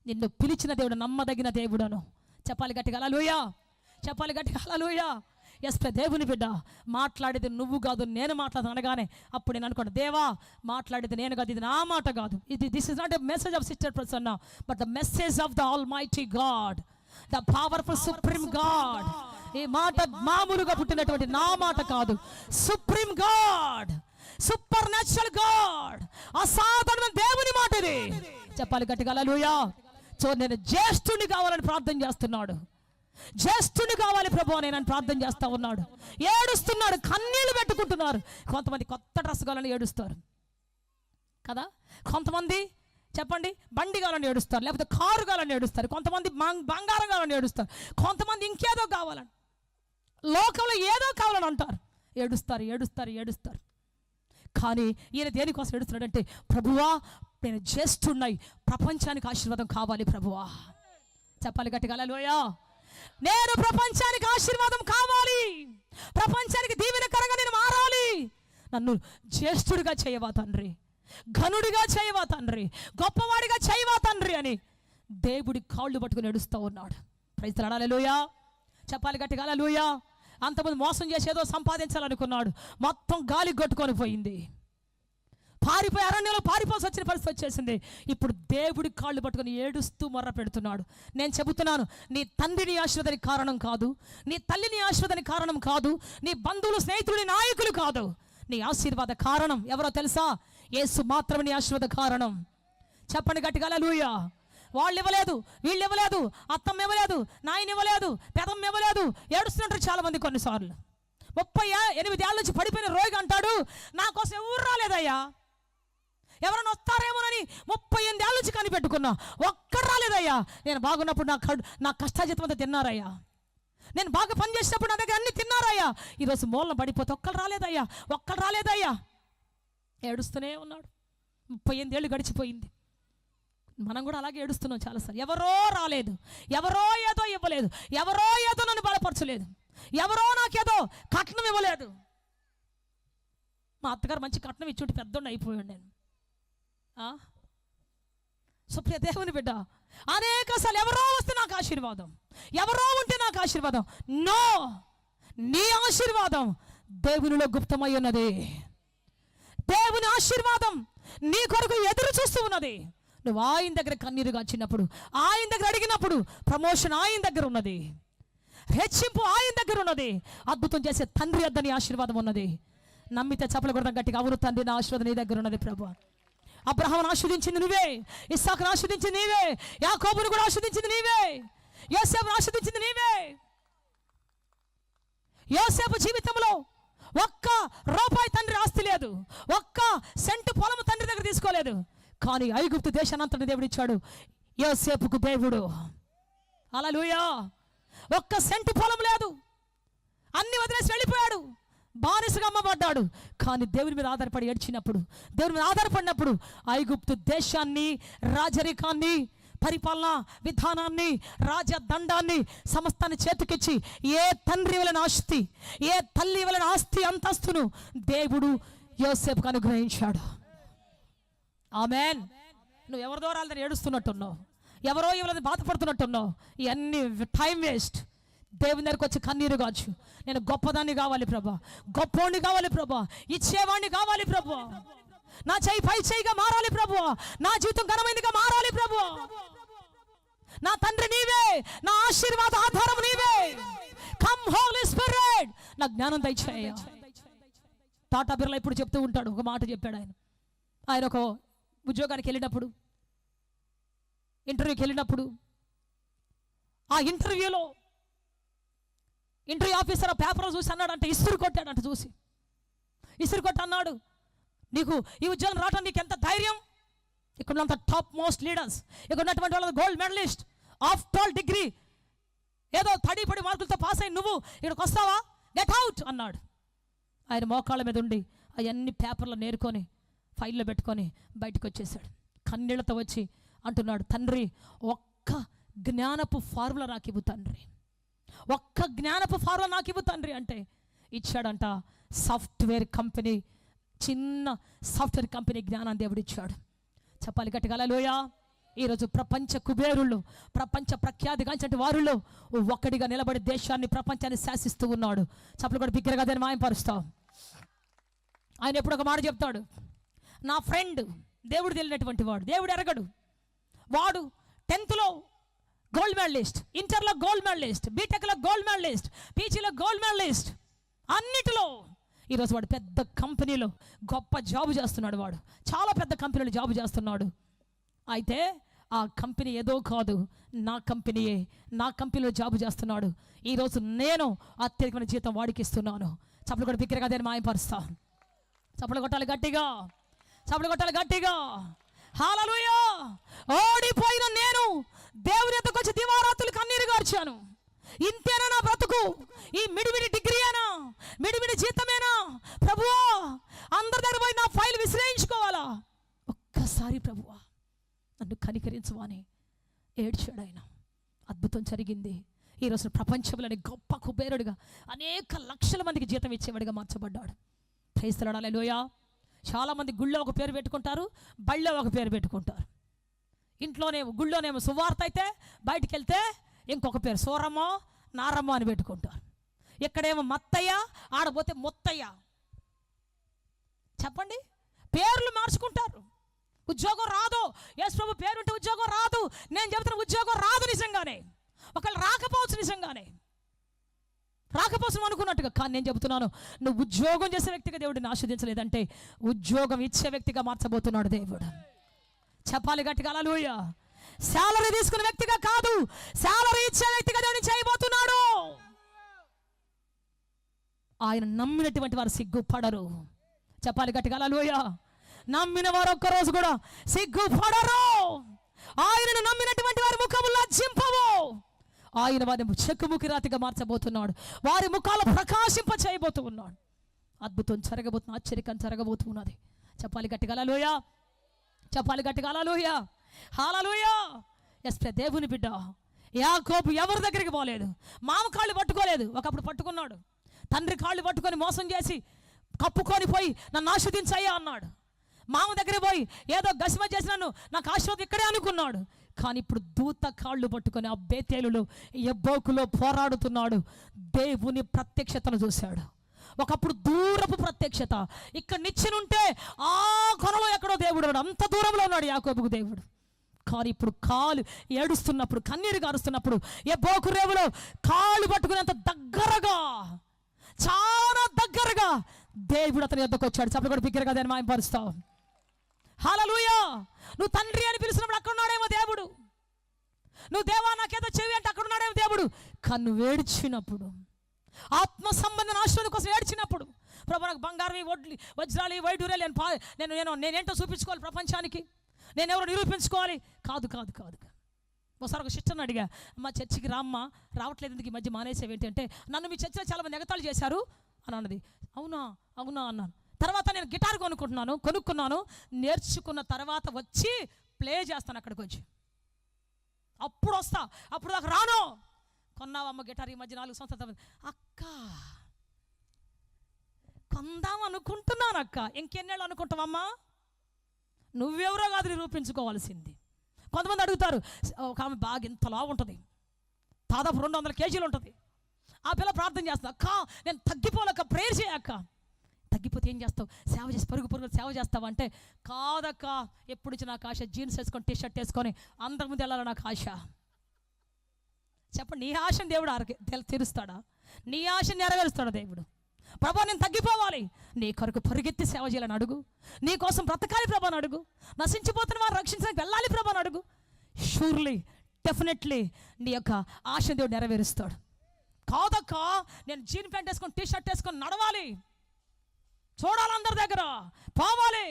నిన్ను పిలిచిన దేవుడు నమ్మదగిన దేవుడను. చెప్పాలి గట్టిగా హల్లెలూయా, చెప్పాలి గట్టిగా హల్లెలూయా. ఎస్, దేవుని బిడ్డ, మాట్లాడేది నువ్వు కాదు నేను మాట్లాడదు అనగానే అప్పుడు నేను అనుకోండి, దేవా మాట్లాడేది నేను కాదు, ఇది నా మాట కాదు, this is not a message of sister Prasanna, but the message of the all mighty God, the powerful supreme God. ఈ మాట మామూలుగా పుట్టినటువంటి నా మాట కాదు, supreme God, super natural God, అసాధారణమైన దేవుని మాట ఇది. చెప్పాలి గట్టిగా హల్లెలూయా. సో నేను జ్యేష్ఠుని కావాలని ప్రార్థన చేస్తున్నాడు, జ్యేష్ఠుని కావాలి ప్రభు అని నేను ప్రార్థన చేస్తా ఉన్నాడు. ఏడుస్తున్నాడు, కన్నీళ్లు పెట్టుకుంటున్నారు. కొంతమంది కొత్త డ్రెస్ కావాలని ఏడుస్తారు కదా, కొంతమంది చెప్పండి బండి కావాలని ఏడుస్తారు, లేకపోతే కారు కావాలని ఏడుస్తారు, కొంతమంది బంగారం కావాలని ఏడుస్తారు, కొంతమంది ఇంకేదో కావాలని, లోకంలో ఏదో కావాలని అంటారు. ఏడుస్తారు ఏడుస్తారు ఏడుస్తారు. కానీ ఈయన దేనికోసం ఏడుస్తున్నాడంటే, ప్రభువా నేను జ్యేష్ఠున్నాయి, ప్రపంచానికి ఆశీర్వాదం కావాలి ప్రభువా. చెప్పాలి గట్టిగా హల్లెలూయా. నేను ప్రపంచానికి ఆశీర్వాదం కావాలి, ప్రపంచానికి దీవెనకరంగా నేను మారాలి. నన్ను జ్యేష్ఠుడిగా చేయవా తండ్రి, ఘనుడిగా చేయవా తండ్రి, గొప్పవాడిగా చేయవా తండ్రి అని దేవుడి కాళ్ళు పట్టుకుని నడుస్తూ ఉన్నాడు. ప్రైజ్ ది లార్డ్, హల్లెలూయా. చెప్పాలి గట్టిగా హల్లెలూయా. అంతమంది మోసం చేసేదో సంపాదించాలనుకున్నాడు, మొత్తం గాలి కొట్టుకొని పోయింది. పారిపోయి అరణ్యంలో పారిపోవాల్సి వచ్చిన పరిస్థితి వచ్చేసింది. ఇప్పుడు దేవుడి కాళ్ళు పట్టుకొని ఏడుస్తూ మొర్ర పెడుతున్నాడు. నేను చెబుతున్నాను, నీ తండ్రిని ఆశీర్వాదానికి కారణం కాదు, నీ తల్లిని ఆశీర్వాదానికి కారణం కాదు, నీ బంధువులు స్నేహితులు నాయకులు కాదు. నీ ఆశీర్వాద కారణం ఎవరో తెలుసా? యేసు మాత్రమే నీ ఆశీర్వాద కారణం. చెప్పండి గట్టిగా హల్లెలూయా. వాళ్ళు ఇవ్వలేదు, వీళ్ళు ఇవ్వలేదు, అత్తమ్మ ఇవ్వలేదు, నాయన ఇవ్వలేదు, పెదమ్మ ఇవ్వలేదు, ఏడుస్తుంటారు చాలామంది. కొన్నిసార్లు 38 ఏళ్ళ నుంచి పడిపోయిన రోగి అంటాడు, నా కోసం ఎవరు రాలేదయ్యా, ఎవరైనా వస్తారేమోనని 38 ఏళ్ళ నుంచి కనిపెట్టుకున్నా, ఒక్కడు రాలేదయ్యా. నేను బాగున్నప్పుడు నా కష్టాజితం అంతా తిన్నారయ్యా, నేను బాగా పనిచేసినప్పుడు నా దగ్గర అన్ని తిన్నారయ్యా. ఈరోజు మూలన పడిపోతే ఒక్కడు రాలేదయ్యా, ఒక్కడు రాలేదయ్యా. ఏడుస్తూనే ఉన్నాడు. 38 ఏళ్ళు గడిచిపోయింది. మనం కూడా అలాగే ఏడుస్తున్నాం చాలాసార్లు. ఎవరో రాలేదు, ఎవరో ఏదో ఇవ్వలేదు, ఎవరో ఏదో నన్ను బలపరచలేదు, ఎవరో నాకేదో కట్నం ఇవ్వలేదు. మా అత్తగారు మంచి కట్నం ఇచ్చుంటే పెద్దోడిని అయిపోయాడు నేను. సుప్రియ దేవుని బిడ్డ, అనేకసార్లు ఎవరో వస్తే నాకు ఆశీర్వాదం, ఎవరో ఉంటే నాకు ఆశీర్వాదం. నో, నీ ఆశీర్వాదం దేవునిలో గుప్తమై ఉన్నది. దేవుని ఆశీర్వాదం నీ కొరకు ఎదురు చూస్తూ ఉన్నది. నువ్వు ఆయన దగ్గర కన్నీరు గాచినప్పుడు, ఆయన దగ్గర అడిగినప్పుడు ప్రమోషన్ ఆయన దగ్గర ఉన్నది, హెచ్చింపు ఆయన దగ్గర ఉన్నది, అద్భుతం చేసే తండ్రి వద్ద నీ ఆశీర్వాదం ఉన్నది. నమ్మితే చప్పలు కొడతాం గట్టిగా, అవును తండ్రి నా ఆశీర్వాదం నీ దగ్గర ఉన్నది ప్రభువా. అబ్రహామును ఆశీర్వదించింది నువ్వే, ఇస్సాకును ఆశీర్వదించింది నీవే, యాకోబును కూడా ఆశీర్వదించింది నీవే, యోసేపును ఆశీర్వదించింది నీవే. యోసేపు జీవితంలో ఒక్క రూపాయి తండ్రి ఆస్తి లేదు, ఒక్క సెంటు పొలము తండ్రి దగ్గర తీసుకోలేదు. కానీ ఐగుప్తు దేశానంతటి దేవుడు ఇచ్చాడు యోసేపుకు దేవుడు. హల్లెలూయా. ఒక్క సెంటు పొలం లేదు, అన్ని వదిలేసి వెళ్ళిపోయాడు, బానిసగా అమ్మబడ్డాడు. కానీ దేవుని మీద ఆధారపడి ఏడ్చినప్పుడు, దేవుని మీద ఆధారపడినప్పుడు ఐగుప్తు దేశాన్ని, రాజరికాన్ని, పరిపాలన విధానాన్ని, రాజదండాన్ని సమస్తాన్ని చేతికిచ్చి ఏ తండ్రి ఇవ్వలేని ఆస్తి, ఏ తల్లి ఇవ్వలేని ఆస్తి అంతస్తును దేవుడు యోసేపుకు అనుగ్రహించాడు. ఆమెన్. నువ్వు ఎవరి దూరాలని ఏడుస్తున్నట్టున్నావు, ఎవరో ఇవ్వలేదు బాధపడుతున్నట్టున్నావు, ఇవన్నీ టైం వేస్ట్. దేవుని దగ్గరకు వచ్చి కన్నీరు కాచు. నేను గొప్పదాన్ని కావాలి ప్రభా, గొప్పోడిని కావాలి ప్రభా, ఇచ్చేవాడిని కావాలి ప్రభా, నా చేయి పై చేయిగా మారాలి ప్రభా, నా జీవితం ఘనమైనదిగా మారాలి ప్రభా. నా తండ్రి నీవే, నా ఆశీర్వాద ఆధారం నీవే. కమ్ హోలీ స్పిరిట్, నా జ్ఞానం దయచేయ. టాటా బిర్లా ఇప్పుడు చెప్తూ ఉంటాడు, ఒక మాట చెప్పాడు ఆయన. ఆయన ఒక ఉద్యోగానికి వెళ్ళినప్పుడు, ఇంటర్వ్యూకి వెళ్ళినప్పుడు, ఆ ఇంటర్వ్యూలో ఇంటర్వ్యూ ఆఫీసర్ ఆ పేపర్లో చూసి అన్నాడంటే, ఇసురు కొట్టాడంట. చూసి ఇసురు కొట్టి అన్నాడు, నీకు ఈ ఉద్యోగం రావడం నీకు ఎంత ధైర్యం? ఇక్కడ ఉన్నంత టాప్ మోస్ట్ లీడర్స్, ఇక్కడ ఉన్నటువంటి వాళ్ళ gold medalist, after all degree, ఏదో 30 మార్కులతో పాస్ అయి నువ్వు ఇక్కడికి వస్తావా? గెట్ అవుట్ అన్నాడు. ఆయన మోకాళ్ళ మీద ఉండి అవన్నీ పేపర్లో నేర్కొని ఫైల్లో పెట్టుకొని బయటకు వచ్చేసాడు. కన్నీళ్లతో వచ్చి అంటున్నాడు, తండ్రి ఒక్క జ్ఞానపు ఫార్ములా నాకు ఇవ్వు తండ్రి, ఒక్క జ్ఞానపు ఫార్ములా నాకు ఇవ్వు తండ్రి అంటే ఇచ్చాడంట. సాఫ్ట్వేర్ కంపెనీ, చిన్న సాఫ్ట్వేర్ కంపెనీ జ్ఞానాన్ని దేవుడు ఇచ్చాడు. చెప్పాలి గట్టిగా హల్లెలూయా. ఈరోజు ప్రపంచ కుబేరుల్లో, ప్రపంచ ప్రఖ్యాతిగాంచటి వారిలో ఒక్కడిగా నిలబడి దేశాన్ని, ప్రపంచాన్ని శాసిస్తూ ఉన్నాడు. చప్పలు కూడా బిగ్గరగా దాన్ని మాయంపరుస్తాం. ఆయన ఎప్పుడు ఒక మాట చెప్తాడు, నా ఫ్రెండ్ దేవుడు తెలియనటువంటి వాడు, దేవుడు ఎరగడు వాడు 10th గోల్డ్ మెడలిస్ట్, ఇంటర్లో గోల్డ్ మెడలిస్ట్, బీటెక్లో గోల్డ్ మెడలిస్ట్, పీజీలో గోల్డ్ మెడలిస్ట్, అన్నిటిలో ఈరోజు వాడు పెద్ద కంపెనీలో గొప్ప జాబు చేస్తున్నాడు. వాడు చాలా పెద్ద కంపెనీలో జాబు చేస్తున్నాడు. అయితే ఆ కంపెనీ ఏదో కాదు, నా కంపెనీయే. నా కంపెనీలో జాబు చేస్తున్నాడు. ఈరోజు నేను అత్యధికమైన జీతం వాడికి ఇస్తున్నాను. చప్పలు కూడా బిగ్గరగా దాన్ని మాయపరుస్తా. చప్పలు కొట్టాలి గట్టిగా, చప్పలు కొట్టాలి గట్టిగా. హల్లెలూయా. ఓడిపోయిన నేను దేవుని యొద్దకు వచ్చి దివారాత్రులు కన్నీరు గార్చాను. ఇంతేనా నా బ్రతుకు? ఈ మిడిమిడి డిగ్రీయేనా? మిడిమిడి జీతమేనా? ప్రభువా, అందరి దగ్గర పోయి నా ఫైల్ విశ్లేషించుకోవాలా? ఒక్కసారి ప్రభువా నన్ను కనికరించవా అని ఏడ్చాడు ఆయన. అద్భుతం జరిగింది. ఈరోజు ప్రపంచంలోని గొప్ప కుబేరుడిగా, అనేక లక్షల మందికి జీతం ఇచ్చేవాడిగా మార్చబడ్డాడు. Praise the lord. హల్లెలూయా. చాలామంది గుళ్ళో ఒక పేరు పెట్టుకుంటారు, బళ్ళో ఒక పేరు పెట్టుకుంటారు. ఇంట్లోనేమో, గుళ్ళోనేమో సువార్త అయితే, బయటికి వెళ్తే ఇంకొక పేరు, సోరమ్మో నారమ్మో అని పెట్టుకుంటారు. ఇక్కడేమో మత్తయ్య, ఆడపోతే మొత్తయ్య. చెప్పండి, పేర్లు మార్చుకుంటారు. ఉద్యోగం రాదు, యేసు ప్రభు పేరుంటే ఉద్యోగం రాదు. నేను చెబుతున్న ఉద్యోగం రాదు నిజంగానే, ఒకళ్ళు రాకపోవచ్చు నిజంగానే, రాకపోవచ్చు అనుకున్నట్టుగా. కానీ నేను చెబుతున్నాను, నువ్వు ఉద్యోగం చేసే వ్యక్తిగా దేవుడిని ఆస్వాదించలేదంటే ఉద్యోగం ఇచ్చే వ్యక్తిగా మార్చబోతున్నాడు దేవుడు. చెప్పాలి గట్టిగా హల్లెలూయా. శాలరీ తీసుకునే వ్యక్తిగా కాదు, శాలరీ ఇచ్చే వ్యక్తిగా దేవుడిని చేయబోతున్నాడు. ఆయన నమ్మినటువంటి వారు సిగ్గుపడరు. చెప్పాలి గట్టిగా హల్లెలూయా. నమ్మిన వారు ఒక్కరోజు కూడా సిగ్గుపడరు. ఆయనను నమ్మినటువంటి వారి ముఖములు లజ్జింపవు. ఆయన వారిని చెక్కుముకి రాతిగా మార్చబోతున్నాడు. వారి ముఖాలు ప్రకాశింప చేయబోతూ ఉన్నాడు. అద్భుతం జరగబోతుంది, ఆశ్చర్యం జరగబోతున్నది. చెప్పాలి గట్టిగా హల్లెలూయా. చెప్పాలి గట్టిగా హల్లెలూయా. హల్లెలూయా. ఎస్ దేవుని బిడ్డ యాకోబు ఎవరి దగ్గరికి పోలేదు, మామ కాళ్ళు పట్టుకోలేదు. ఒకప్పుడు పట్టుకున్నాడు, తండ్రి కాళ్ళు పట్టుకొని మోసం చేసి కప్పుకొని పోయి నన్ను ఆస్వాదించయ్యా అన్నాడు. మామ దగ్గర పోయి ఏదో గసిమ చేసి నన్ను నాకు ఆశీర్వాదం ఇక్కడే అనుకున్నాడు. కానీ ఇప్పుడు దూత కాళ్ళు పట్టుకొని ఆ బేతేలులో, ఎబ్బోకులో పోరాడుతున్నాడు. దేవుని ప్రత్యక్షతను చూశాడు. ఒకప్పుడు దూరపు ప్రత్యక్షత, ఇక్కడ నిచ్చినుంటే ఆ కొనలో ఎక్కడో దేవుడు ఉన్నాడు, అంత దూరంలో ఉన్నాడు యాకోబుకు దేవుడు. కానీ ఇప్పుడు కాలు ఏడుస్తున్నప్పుడు, కన్నీరు గారుస్తున్నప్పుడు ఎబ్బోకు రేవులో కాళ్ళు పట్టుకునేంత దగ్గరగా, చాలా దగ్గరగా దేవుడు అతని యొద్దకు వచ్చాడు. చెప్పలు కూడా బిగ్గరగా దాన్ని మాయంపరుస్తావు. హల్లెలూయా. నువ్వు తండ్రి అని పిలిచినప్పుడు అక్కడ ఉన్నాడేమో దేవుడు. నువ్వు దేవా నాకేదో చెవి అంటే అక్కడ ఉన్నాడేమో దేవుడు. కన్ను ఏడ్చినప్పుడు, ఆత్మ సంబంధం ఆశ్రయం కోసం ఏడ్చినప్పుడు, ప్రభు నాకు బంగారం, వడ్లు, వజ్రాలు, వైడూర్యాలు నేనేంటో చూపించుకోవాలి ప్రపంచానికి, నేనెవరో నిరూపించుకోవాలి. కాదు కాదు కాదు. ఒకసారి ఒక సిస్టర్ని అడిగా, మా చర్చికి రామ్మా, రావట్లేదు ఎందుకు ఈ మధ్య మానేసేవి ఏంటి అంటే, నన్ను మీ చర్చిలో చాలామంది ఎగతాళి చేశారు అని అన్నది. అవునా అవునా అన్నాను. తర్వాత నేను గిటార్ కొనుక్కున్నాను. నేర్చుకున్న తర్వాత వచ్చి ప్లే చేస్తాను అక్కడికి వచ్చి, అప్పుడు వస్తా, అప్పుడు దాకా రాను. కొన్నావమ్మ గిటార్ ఈ మధ్య 4 సంవత్సరాలు? అక్క కొందాం అనుకుంటున్నాను అక్క. ఇంకెన్నేళ్ళు అనుకుంటావమ్మా? నువ్వెవరో కాదు నిరూపించుకోవాల్సింది. కొంతమంది అడుగుతారు, ఒక ఆమె బాగా ఇంతలా ఉంటుంది, దాదాపు 200 కేజీలు ఉంటుంది. ఆ పిల్ల ప్రార్థన చేస్తా, అక్క నేను తగ్గిపోలేక ప్రేయర్ చేయక్క. తగ్గిపోతే ఏం చేస్తావు? సేవ చేసి పరుగు సేవ చేస్తావు అంటే, కాదక్క ఎప్పుడు నుంచి నాకు ఆశ జీన్స్ వేసుకొని టీషర్ట్ వేసుకొని అందరి ముందు వెళ్ళాలి నాకు ఆశ. చెప్పండి, నీ ఆశను దేవుడు తీరుస్తాడా? నీ ఆశను నెరవేరుస్తాడా దేవుడు? ప్రభా నేను తగ్గిపోవాలి, నీ కొరకు పరిగెత్తి సేవ చేయాలని అడుగు. నీ కోసం బ్రతకాలి ప్రభాని అడుగు. నశించిపోతున్న వారు రక్షించడానికి వెళ్ళాలి ప్రభాని అడుగు. షూర్లీ, డెఫినెట్లీ నీ యొక్క ఆశను దేవుడు నెరవేరుస్తాడు. కాదక్క నేను జీన్ ప్యాంట్ వేసుకొని టీషర్ట్ వేసుకొని నడవాలి, చూడాలి అందరి దగ్గర, పోవాలి.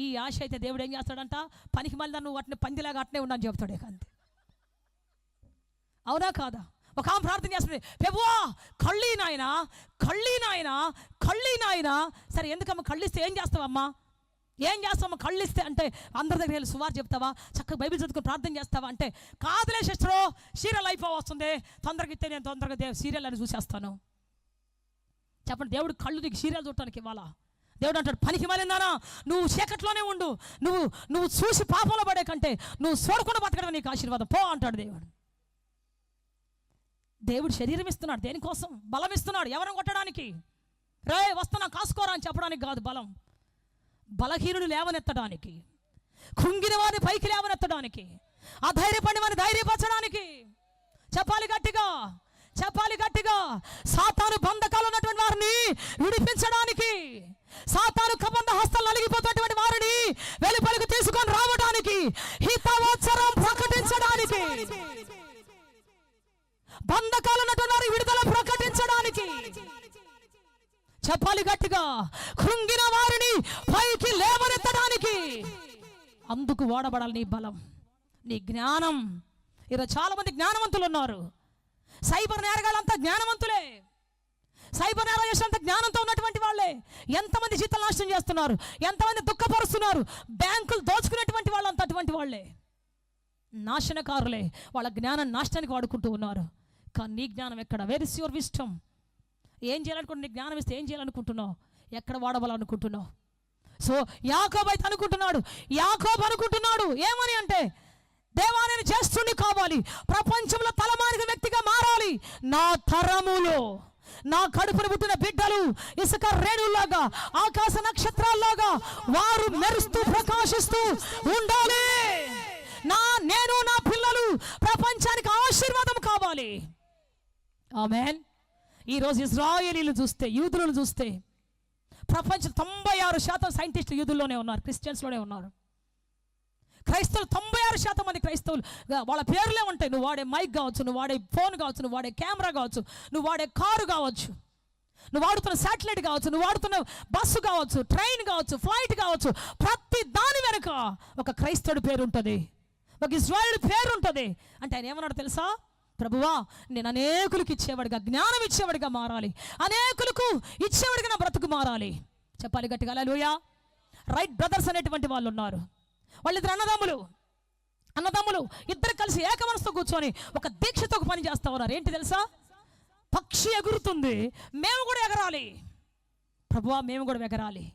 ఈ ఆశ అయితే దేవుడు ఏం చేస్తాడంట? పనికి మళ్ళీ నువ్వు వాటిని పందిలాగా అట్నే ఉండని చెప్తాడే. అంతే, అవునా కాదా? ఒక ఆమె ప్రార్థన చేస్తుంది, ప్రభువా కళ్ళీ నాయనా. సరే ఎందుకమ్మా కళ్ళిస్తే ఏం చేస్తావమ్మా, ఏం చేస్తావమ్మా కళ్ళిస్తే అంటే అందరి దగ్గర వెళ్ళి సువార్ చెప్తావా, చక్కగా బైబిల్ చదువుకుని ప్రార్థన చేస్తావా అంటే, కాదులే సిస్టరు సీరియల్ అయిపోవస్తుంది, తొందరగా ఇస్తే నేను తొందరగా సీరియల్ అని చూసేస్తాను. చెప్పండి, దేవుడు కళ్ళు నీకు సీరియల్ చూడటానికి ఇవ్వాలా? దేవుడు అంటాడు, పనికి మాలిందానా నువ్వు చీకట్లోనే ఉండు, నువ్వు చూసి పాపంలో పడే కంటే నువ్వు చూడకుండా బతకడం నీకు ఆశీర్వాదం పో అంటాడు దేవుడు. దేవుడు శరీరం ఇస్తున్నాడు దేనికోసం? బలం ఇస్తున్నాడు. ఎవరిని కొట్టడానికి? రే వస్తున్నా కాసుకోరా అని చెప్పడానికి కాదు, బలం బలహీనుడు లేవనెత్తడానికి, కృంగిన వారిని పైకి లేవనెత్తడానికి, అధైర్యపడిన వారిని ధైర్యపరచడానికి. చెప్పాలి గట్టిగా, సాతాను బంధకాలు ఉన్నటువంటి వారిని విడిపించడానికి, సాతాను కబంధ హస్తాలు నలిగిపోతున్నటువంటి వారిని వెలుపలికి తీసుకొని రావడానికి, హితవత్సరం ప్రకటించడానికి, బంధకాలు ఉన్నటువంటి వారి విడుదల ప్రకటించడానికి. చెప్పాలి గట్టిగా, కృంగిన వారిని పైకి లేవనెత్తడానికి. అందుకు వాడబడాలి నీ బలం, నీ జ్ఞానం. ఈరోజు చాలా మంది జ్ఞానవంతులు ఉన్నారు. సైబర్ నేరగాళ్ళంతా జ్ఞానవంతులే, సైబర్ నేరం చేసేంత జ్ఞానంతో ఉన్నటువంటి వాళ్ళే. ఎంతమంది జీతాలు నాశనం చేస్తున్నారు, ఎంతమంది దుఃఖపరుస్తున్నారు, బ్యాంకులు దోచుకునేటువంటి వాళ్ళంతా అటువంటి వాళ్ళే, నాశనకారులే. వాళ్ళ జ్ఞానం నాశనానికి వాడుకుంటూ ఉన్నారు. కానీ నీ జ్ఞానం ఎక్కడ? Where is your wisdom? ఏం చేయాలనుకుంటున్నావు? నీ జ్ఞానం ఇస్తే ఏం చేయాలనుకుంటున్నావు? ఎక్కడ వాడవాలనుకుంటున్నావు? సో యాకోబు అయితే అనుకుంటున్నాడు ఏమని అంటే, దేవా నేను చేస్తుండి కావాలి, ప్రపంచంలో తలమానిన వ్యక్తిగా మారాలి. నా తరములో నా కడుపును పుట్టిన బిడ్డలు ఇసుక రేణుల్లాగా, ఆకాశ నక్షత్రాల్లాగా వారు మెరుస్తూ ప్రకాశిస్తూ ఉండాలి. నేను నా పిల్లలు ప్రపంచానికి ఆశీర్వాదం కావాలి. ఆమేన్. ఈరోజు ఇజ్రాయేలీలు చూస్తే, యూదులను చూస్తే, ప్రపంచం 96% సైంటిస్టులు యూదుల్లోనే ఉన్నారు, క్రిస్టియన్స్లోనే ఉన్నారు. క్రైస్తవులు 96% మంది క్రైస్తవులు వాళ్ళ పేర్లే ఉంటాయి. నువ్వు వాడే మైక్ కావచ్చు, నువ్వు వాడే ఫోన్ కావచ్చు, నువ్వు వాడే కెమెరా కావచ్చు, నువ్వు వాడే కారు కావచ్చు, నువ్వు వాడుతున్న శాటిలైట్ కావచ్చు, నువ్వు వాడుతున్న బస్సు కావచ్చు, ట్రైన్ కావచ్చు, ఫ్లైట్ కావచ్చు, ప్రతి దాని వెనుక ఒక క్రైస్తవుడి పేరు ఉంటుంది, ఒక ఇజ్రాయేలు పేరు ఉంటుంది. అంటే ఆయన ఏమన్నాడు తెలుసా? ప్రభువా నేను అనేకులకు ఇచ్చేవాడిగా, జ్ఞానం ఇచ్చేవాడిగా మారాలి, అనేకులకు ఇచ్చేవాడిగా నా బ్రతుకు మారాలి. చెప్పాలి గట్టిగా హల్లెలూయా. రైట్ బ్రదర్స్ అనేటువంటి వాళ్ళు ఉన్నారు. వాళ్ళిద్దరు అన్నదమ్ములు ఇద్దరు కలిసి ఏక మనసుతో కూర్చొని ఒక దీక్షతో ఒక పని చేస్తూ ఉన్నారు. ఏంటి తెలుసా? పక్షి ఎగురుతుంది, మేము కూడా ఎగరాలి, ప్రభువా మేము కూడా ఎగరాలి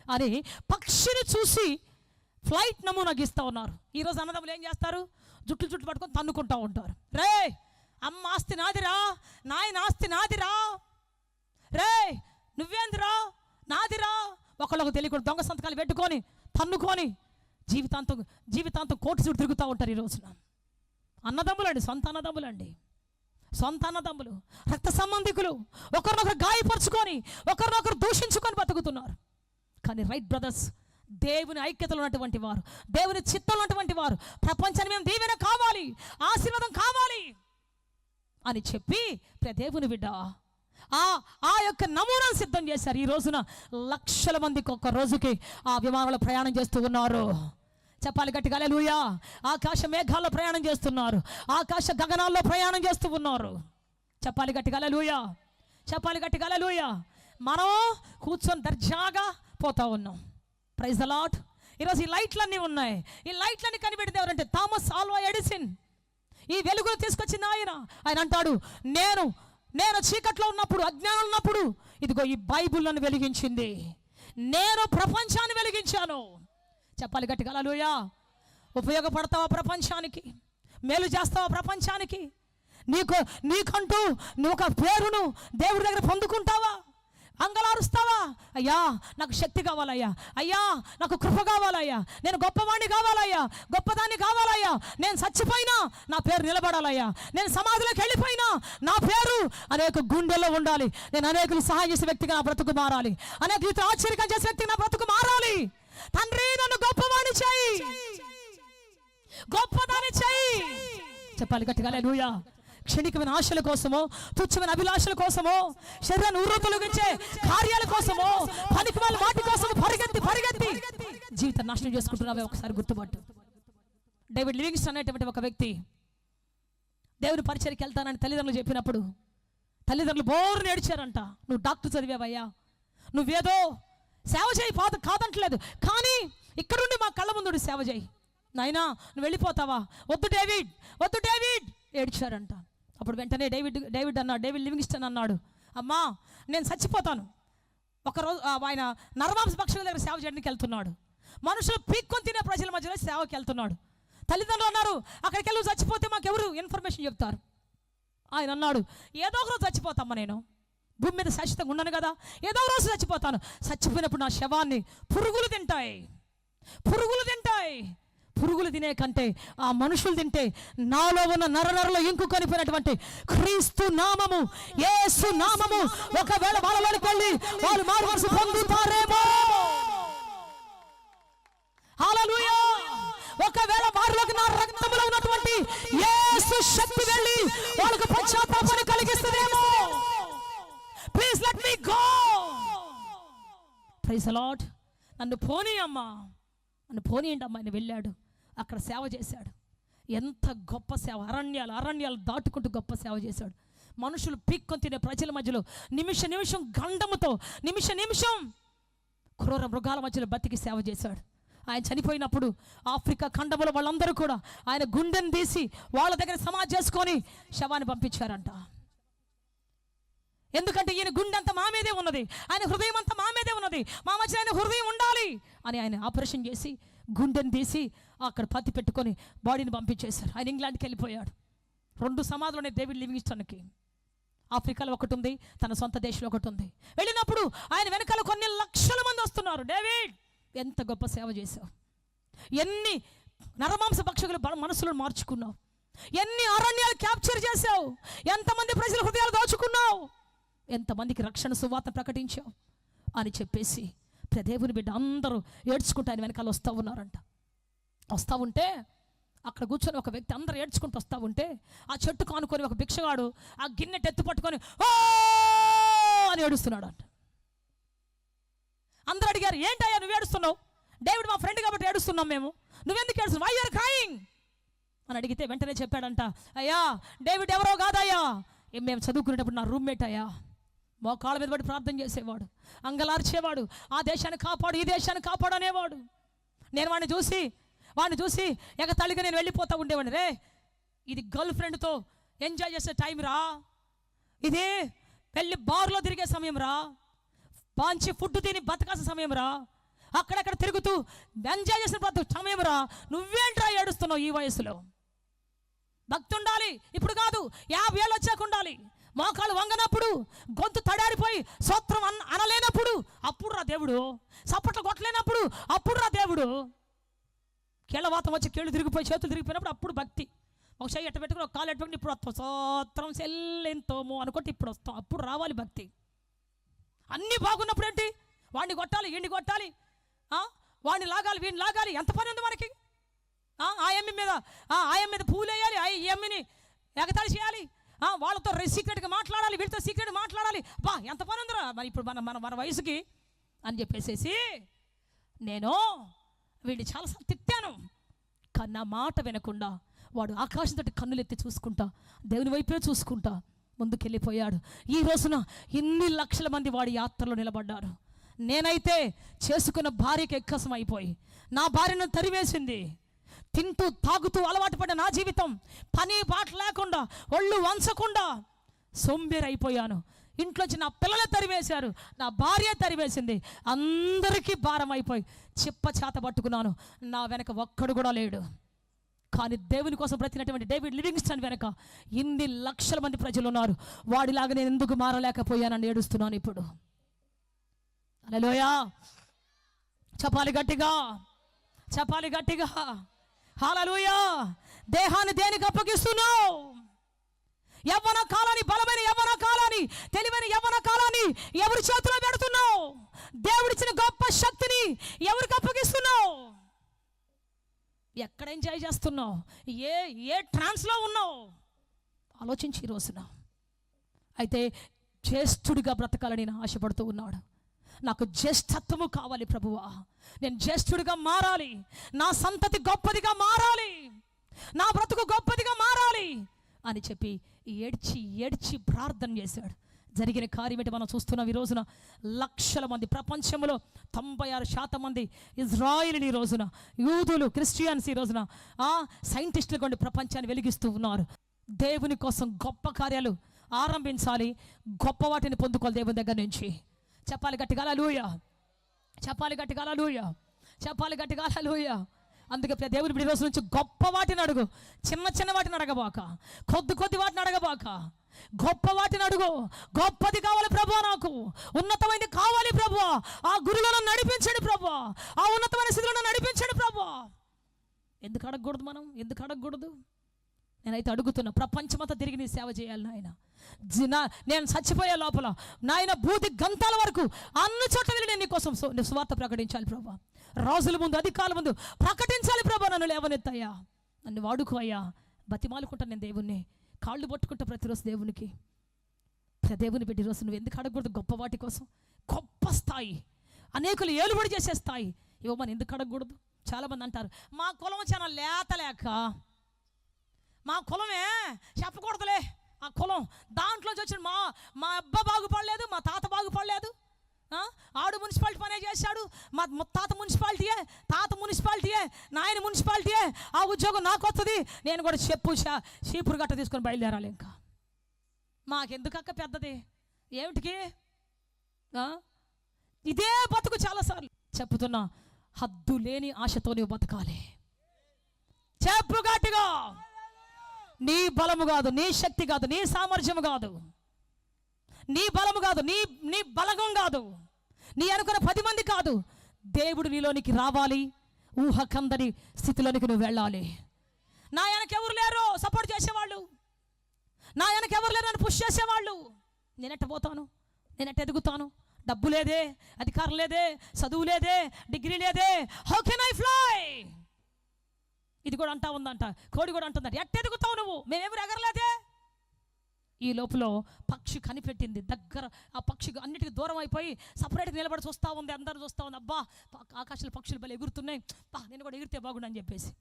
అని పక్షిని చూసి ఫ్లైట్ నమూనా గీస్తూ ఉన్నారు. ఈరోజు అన్నదమ్ములు ఏం చేస్తారు? జుట్టు పట్టుకొని తన్నుకుంటూ ఉంటారు. రే అమ్మ ఆస్తి నాదిరా, నాయన ఆస్తి నాదిరా, రే నువ్వేందిరా నాదిరా, ఒకళ్ళకు తెలియకుండా దొంగ సంతకాలు పెట్టుకొని తన్నుకొని జీవితాంతం కోటి చుట్టూ తిరుగుతూ ఉంటారు. ఈ రోజున అన్నదమ్ములండి, సొంత అన్నదమ్ములు, రక్త సంబంధికులు ఒకరినొకరు గాయపరుచుకొని ఒకరినొకరు దూషించుకొని బతుకుతున్నారు. కానీ రైట్ బ్రదర్స్, దేవుని ఐక్యతలో ఉన్నటువంటి వారు, దేవుని చిత్తంలో ఉన్నటువంటి వారు, ప్రపంచాన్ని మేము దీవెన కావాలి, ఆశీర్వాదం కావాలి అని చెప్పి దేవుని బిడ్డ ఆ యొక్క నమూనాను సిద్ధం చేశారు. ఈ రోజున లక్షల మందికి ఒక్క రోజుకి ఆ విమానంలో ప్రయాణం చేస్తూ ఉన్నారు. చెప్పాలి గట్టిగా హల్లెలూయా. ఆకాశ మేఘాల్లో ప్రయాణం చేస్తున్నారు, ఆకాశ గగనాల్లో ప్రయాణం చేస్తూ ఉన్నారు. చెప్పాలి గట్టిగా హల్లెలూయా. మనం కూర్చొని దర్జాగా పోతా ఉన్నాం. Praise the lord. ఈరోజు ఈ లైట్లన్నీ ఉన్నాయి. ఈ లైట్లన్నీ కనిపెట్టింది ఎవరంటే థామస్ ఆల్వా ఎడిసన్. ఈ వెలుగును తీసుకొచ్చిన ఆయన అంటాడు, నేను చీకట్లో ఉన్నప్పుడు, అజ్ఞానం ఉన్నప్పుడు ఇదిగో ఈ బైబిల్ నన్ను వెలిగించింది, నేను ప్రపంచాన్ని వెలిగించాను. చెప్పాలి గట్టిగా హల్లెలూయా. ఉపయోగపడతావా ప్రపంచానికి? మేలు చేస్తావా ప్రపంచానికి? నీకంటూ నువ్వు ఒక పేరును దేవుడి దగ్గర పొందుకుంటావా? అంగలారుస్తావా? అయ్యా నాకు శక్తి కావాలయ్యా, అయ్యా నాకు కృప కావాలయ్యా, నేను గొప్పవాణ్ణి కావాలయ్యా, గొప్పదాన్ని కావాలయ్యా, నేను చచ్చిపోయినా నా పేరు నిలబడాలయ్యా, నేను సమాధిలోకి వెళ్ళిపోయినా నా పేరు అనేక గుండెల్లో ఉండాలి, నేను అనేకులు సహాయం చేసే వ్యక్తిగా నా బ్రతుకు మారాలి, అనేక ఆశ్చర్యం చేసే వ్యక్తిగా నా బ్రతుకు మారాలి. తండ్రి నన్ను గొప్పవాణ్ణి చేయి, గొప్పదాన్ని చేయి. చెప్పాలి గట్టిగా హల్లెలూయా. క్షణికమైన ఆశల కోసమో, తుచ్చమైన అభిలాషల కోసమో, శరీరాన్ని ఉర్రతొలగించే కార్యాల కోసమో, పనికి వాళ్ళ వాటి కోసమో పరిగెత్తి జీవితం నాశనం చేసుకుంటున్నావే ఒకసారి గుర్తుపట్టు. డేవిడ్ లివింగ్స్టన్ అనేటువంటి ఒక వ్యక్తి దేవుని పరిచర్యకి వెళ్తానని తల్లిదండ్రులు చెప్పినప్పుడు తల్లిదండ్రులు బోరుని ఏడ్చారంట. నువ్వు డాక్టర్ చదివావయ్యా, నువ్వేదో సేవ చేయి, కాదంటలేదు, కానీ ఇక్కడుండి మా కళ్ళ ముందు సేవ చేయి, నాయనా నువ్వు వెళ్ళిపోతావా, వద్దు డేవిడ్, వద్దు డేవిడ్ ఏడ్చారంట. అప్పుడు వెంటనే డేవిడ్ లివింగ్స్టన్ అన్నాడు, అమ్మా నేను చచ్చిపోతాను. ఒకరోజు ఆయన నరమాంస పక్షుల దగ్గర సేవ చేయడానికి వెళ్తున్నాడు. మనుషులు పీక్కొని తినే ప్రజల మధ్యలో సేవకి వెళ్తున్నాడు. తల్లిదండ్రులు అన్నారు, అక్కడికి వెళ్ళి చచ్చిపోతే మాకెవరు ఇన్ఫర్మేషన్ చెప్తారు. ఆయన అన్నాడు, ఏదో ఒక రోజు చచ్చిపోతామ్మా, నేను భూమి మీద శాశ్వతంగా ఉన్నాను కదా, ఏదో ఒక రోజు చచ్చిపోతాను. చచ్చిపోయినప్పుడు నా శవాన్ని పురుగులు తింటాయి. పురుగులు తినే కంటే ఆ మనుషులు తింటే నాలో ఉన్న నరనరలో ఇంకు కనిపోయినటువంటి క్రీస్తు నామము, యేసు నామము ఒకవేళ వాళ్ళలోకి వెళ్ళి వాళ్ళు మారుమనసు పొందుతారేమో. హల్లెలూయా. ఒకవేళ వారిలోకి నా రక్తంలో ఉన్నటువంటి యేసు శక్తి వెళ్ళి వాళ్ళకు పశ్చాత్తాపాన్ని కలిగిస్తుందేమో. Please let me go. Praise the Lord. నన్ను పోనీయమ్మా, నన్ను పోనీయండి అమ్మా. ఆయన వెళ్ళాడు, అక్కడ సేవ చేశాడు. ఎంత గొప్ప సేవ! అరణ్యాలు దాటుకుంటూ గొప్ప సేవ చేశాడు. మనుషులు పీక్కొని తినే ప్రజల మధ్యలో నిమిషం గండముతో నిమిషం క్రూర మృగాల మధ్యలో బతికి సేవ చేశాడు. ఆయన చనిపోయినప్పుడు ఆఫ్రికా ఖండంలో వాళ్ళందరూ కూడా ఆయన గుండెను తీసి వాళ్ళ దగ్గర సమాధి చేసుకొని శవాన్ని పంపించారంట. ఎందుకంటే ఈయన గుండె అంతా మా మీదే ఉన్నది, ఆయన హృదయం అంతా మా మీదే ఉన్నది, మా మధ్య ఆయన హృదయం ఉండాలి అని ఆయన ఆపరేషన్ చేసి గుండెను తీసి అక్కడ పత్తి పెట్టుకొని బాడీని పంపించేశారు. ఆయన ఇంగ్లాండ్కి వెళ్ళిపోయాడు. 2 సమాధులు ఉన్నాయి డేవిడ్ లివింగ్స్టన్కి. ఆఫ్రికాలో ఒకటి ఉంది, తన సొంత దేశంలో ఒకటి ఉంది. వెళ్ళినప్పుడు ఆయన వెనకాల కొన్ని లక్షల మంది వస్తున్నారు. డేవిడ్ ఎంత గొప్ప సేవ చేశావు, ఎన్ని నరమాంస భక్షకుల మనసులను మార్చుకున్నావు, ఎన్ని అరణ్యాలు క్యాప్చర్ చేశావు, ఎంతమంది ప్రజల హృదయాలు దోచుకున్నావు, ఎంతమందికి రక్షణ సువార్త ప్రకటించావు అని చెప్పేసి దేవుని బిడ్డ అందరూ ఏడ్చుకుంటూ ఆయన వెనకాల వస్తూ ఉన్నారంట. వస్తూ ఉంటే అక్కడ కూర్చొని ఒక వ్యక్తి అందరూ ఏడ్చుకుంటూ వస్తూ ఉంటే ఆ చెట్టు కానుకొని ఒక భిక్షగాడు ఆ గిన్నె ఎత్తు పట్టుకొని ఓ అని ఏడుస్తున్నాడు అంట. అందరూ అడిగారు, ఏంటయ్యా నువ్వు ఏడుస్తున్నావు? డేవిడ్ మా ఫ్రెండ్ కాబట్టి ఏడుస్తున్నాం మేము, నువ్వెందుకు ఏడుస్తున్నావు? వై ఆర్ క్రైయింగ్ అని అడిగితే వెంటనే చెప్పాడంట, అయ్యా డేవిడ్ ఎవరో కాదయ్యా, మేము చదువుకునేటప్పుడు నా రూమ్మేట్ అయ్యా, మోకాళ్ళ మీద పడి ప్రార్థన చేసేవాడు, అంగలార్చేవాడు, ఆ దేశాన్ని కాపాడు ఈ దేశాన్ని కాపాడు అనేవాడు. నేను వాడిని చూసి ఎగతాళిగా నేను వెళ్ళిపోతూ ఉండేవాడిని. రే ఇది గర్ల్ ఫ్రెండ్తో ఎంజాయ్ చేసే టైం రా, ఇది వెళ్ళి బార్లో తిరిగే సమయం రా, మంచి ఫుడ్ తిని బతకాల్సిన సమయం రా, అక్కడక్కడ తిరుగుతూ ఎంజాయ్ చేసిన సమయం రా, నువ్వేంట్రా ఏడుస్తున్నావు ఈ వయసులో? భక్తి ఉండాలి, ఇప్పుడు కాదు 50 ఏళ్ళు వచ్చాక ఉండాలి. మోకాలు వంగనప్పుడు, గొంతు తడారిపోయి స్తోత్రం అనలేనప్పుడు అప్పుడు రా దేవుడు, చప్పట్లు కొట్టలేనప్పుడు అప్పుడు రా దేవుడు, కీళ్ళవాతం వచ్చి కీళ్ళు తిరిగిపోయి చేతులు తిరిగిపోయినప్పుడు అప్పుడు భక్తి. ఒక చెయ్యి ఎట్ట పెట్టుకుని ఒక కాలు ఎట్ట పెట్టుకుని ఇప్పుడు వస్తాం, స్తోత్రం సెల్లెంతోమో అనుకుంటే ఇప్పుడు వస్తాం, అప్పుడు రావాలి భక్తి. అన్నీ బాగున్నప్పుడు ఏంటి, వాడిని కొట్టాలి వీడిని కొట్టాలి, వాడిని లాగాలి వీడిని లాగాలి, ఎంత పని ఉంది మనకి? ఆ ఎమ్మి మీద పూలు వేయాలి, ఈ ఎమ్మిని ఎగతాళి చేయాలి, వాళ్ళతో సీక్రెట్గా మాట్లాడాలి, వీళ్ళతో సీక్రెట్గా మాట్లాడాలి, బా ఎంత పని ఉందిరా మరి ఇప్పుడు మన వయసుకి అని చెప్పేసేసి నేను వీడిని చాలాసార్లు తిట్టాను. కానీ నా మాట వినకుండా వాడు ఆకాశంతో కన్నులెత్తి చూసుకుంటా దేవుని వైపే చూసుకుంటా ముందుకెళ్ళిపోయాడు. ఈ రోజున ఇన్ని లక్షల మంది వాడి యాత్రలో నిలబడ్డారు. నేనైతే చేసుకున్న భార్యకి ఎక్కసం అయిపోయి నా భార్యను తరివేసింది. తింటూ తాగుతూ అలవాటు పడ్డ నా జీవితం పని పాట లేకుండా ఒళ్ళు వంచకుండా సోంబేరైపోయాను. ఇంట్లోంచి నా పిల్లలే తరివేశారు, నా భార్య తరివేసింది, అందరికీ భారం అయిపోయి చిప్ప చేత పట్టుకున్నాను. నా వెనక ఒక్కడు కూడా లేడు. కానీ దేవుని కోసం బ్రతికినటువంటి డేవిడ్ లివింగ్స్టన్ వెనక ఇన్ని లక్షల మంది ప్రజలు ఉన్నారు. వాడిలాగా నేను ఎందుకు మారలేకపోయానని ఏడుస్తున్నాను ఇప్పుడు. హల్లెలూయా. చెప్పాలి గట్టిగా, చెప్పాలి గట్టిగా. హల్లెలూయా. దేహాన్ని దేనికి అప్పగిస్తున్నావు? యవ్వన కాలాన్ని, బలమైన యవ్వన కాలాన్ని, తెలివైన యవ్వన కాలాన్ని ఎవరి చేతిలో పెడుతున్నావు? దేవుడిచ్చిన గొప్ప శక్తిని ఎవరికి అప్పగిస్తున్నావు? ఎక్కడ ఎంజాయ్ చేస్తున్నావు? ఏ ట్రాన్స్లో ఉన్నావు? ఆలోచించి ఈ రోజున. అయితే జ్యేష్ఠుడిగా బ్రతకాలని నేను ఆశపడుతూ ఉన్నాడు. నాకు జ్యేష్ఠత్వము కావాలి ప్రభువా, నేను జ్యేష్ఠుడిగా మారాలి, నా సంతతి గొప్పదిగా మారాలి, నా బ్రతుకు గొప్పదిగా మారాలి. అని చెప్పి ఏడ్చి ఏడ్చి ప్రార్థన చేశాడు. జరిగిన కార్యం ఏంటి మనం చూస్తున్నాం. ఈ రోజున లక్షల మంది, ప్రపంచంలో 96% మంది ఇజ్రాయిల్, ఈ రోజున యూదులు, క్రిస్టియన్స్ ఈ రోజున సైంటిస్టులు కొన్ని ప్రపంచాన్ని వెలిగిస్తూ ఉన్నారు. దేవుని కోసం గొప్ప కార్యాలు ఆరంభించాలి, గొప్ప వాటిని పొందుకోవాలి దేవుని దగ్గర నుంచి. చెప్పాలి గట్టిగా హల్లెలూయా, చెప్పాలి గట్టిగా హల్లెలూయా, చెప్పాలి గట్టిగా హల్లెలూయా. అందుకే దేవుని బిడ్డ రోజు నుంచి గొప్ప వాటిని అడుగు, చిన్న చిన్న వాటిని అడగబాక, కొద్ది వాటిని అడగబాక, గొప్ప వాటిని అడుగు. గొప్పది కావాలి ప్రభువా, నాకు ఉన్నతమైనది కావాలి ప్రభువా, ఆ గురువులను నడిపించండి ప్రభువా, ఆ ఉన్నతమైన స్థితిలో నడిపించండి ప్రభువా. ఎందుకు అడగకూడదు మనం? ఎందుకు అడగకూడదు? నేనైతే అడుగుతున్నా, ప్రపంచమంతా తిరిగి నీ సేవ చేయాలి నాయన. నేను చచ్చిపోయే లోపల నాయన భూతి గంతాల వరకు అన్ని చోట్ల వెళ్ళి నేను నీకోసం సువార్త ప్రకటించాలి ప్రభా. రాజుల ముందు, అధికారుల ముందు ప్రకటించాలి ప్రభా. నన్ను లేవనెత్తయ్యా, నన్ను వాడుకో అయ్యా. బతిమాలుకుంటాను నేను దేవుణ్ణి, కాళ్ళు పట్టుకుంటా ప్రతిరోజు దేవునికి. దేవుని బిడ్డ రోజు నువ్వు ఎందుకు అడగకూడదు? గొప్ప వాటి కోసం, గొప్ప స్థాయి, అనేకులు ఏలుబడి చేసే స్థాయి ఇవ్వమని ఎందుకు అడగకూడదు? చాలామంది అంటారు మా కులం చాలా లేక, మా కులమే చెప్పకూడదులే, ఆ కులం దాంట్లోంచి వచ్చిన మా అబ్బ బాగుపడలేదు, మా తాత బాగుపడలేదు, ఆడు మున్సిపాలిటీ పనే చేశాడు, మా తాత మున్సిపాలిటీయే, నాయన మున్సిపాలిటీయే, ఆ ఉద్యోగం నాకు వస్తుంది, నేను కూడా చీపురు గట్ట తీసుకొని బయలుదేరాలి. ఇంకా మాకెందుకు అక్క పెద్దది ఏమిటికి? ఇదే బతుకు చాలాసార్లు చెప్పుతున్నా. హద్దు లేని ఆశతో నువ్వు బతకాలి. చెప్పు గట్టిగా. నీ బలము కాదు, నీ శక్తి కాదు, నీ సామర్థ్యము కాదు, నీ బలము కాదు, నీ బలగం కాదు, నీ అనుకున్న 10 మంది కాదు. దేవుడు నీలోనికి రావాలి, ఊహకందని స్థితిలోనికి నువ్వు వెళ్ళాలి. నా వెనకెవరు లేరు సపోర్ట్ చేసేవాళ్ళు, నా వెనకెవరు లేరు నన్ను పుష్ చేసేవాళ్ళు. నేనెట్ట పోతాను, నేనెట్ట ఎదుగుతాను? డబ్బు లేదే, అధికారం లేదే, చదువు లేదే, డిగ్రీ లేదే, హౌ కెన్ ఐ ఫ్లై? ఇది కూడా అంటా ఉందంట, కోడి కూడా అంటుందంట, ఎట్ట ఎదుగుతావు నువ్వు? మేమెవరు ఎగరలేదే. ఈ లోపల పక్షి కనిపెట్టింది దగ్గర, ఆ పక్షి అన్నిటికీ దూరం అయిపోయి సపరేట్గా నిలబడి చూస్తూ ఉంది, అందరూ చూస్తూ ఉంది. అబ్బా ఆకాశంలో పక్షులు బలి ఎగురుతున్నాయి, నేను కూడా ఎగిరితే బాగుండు అని చెప్పేసి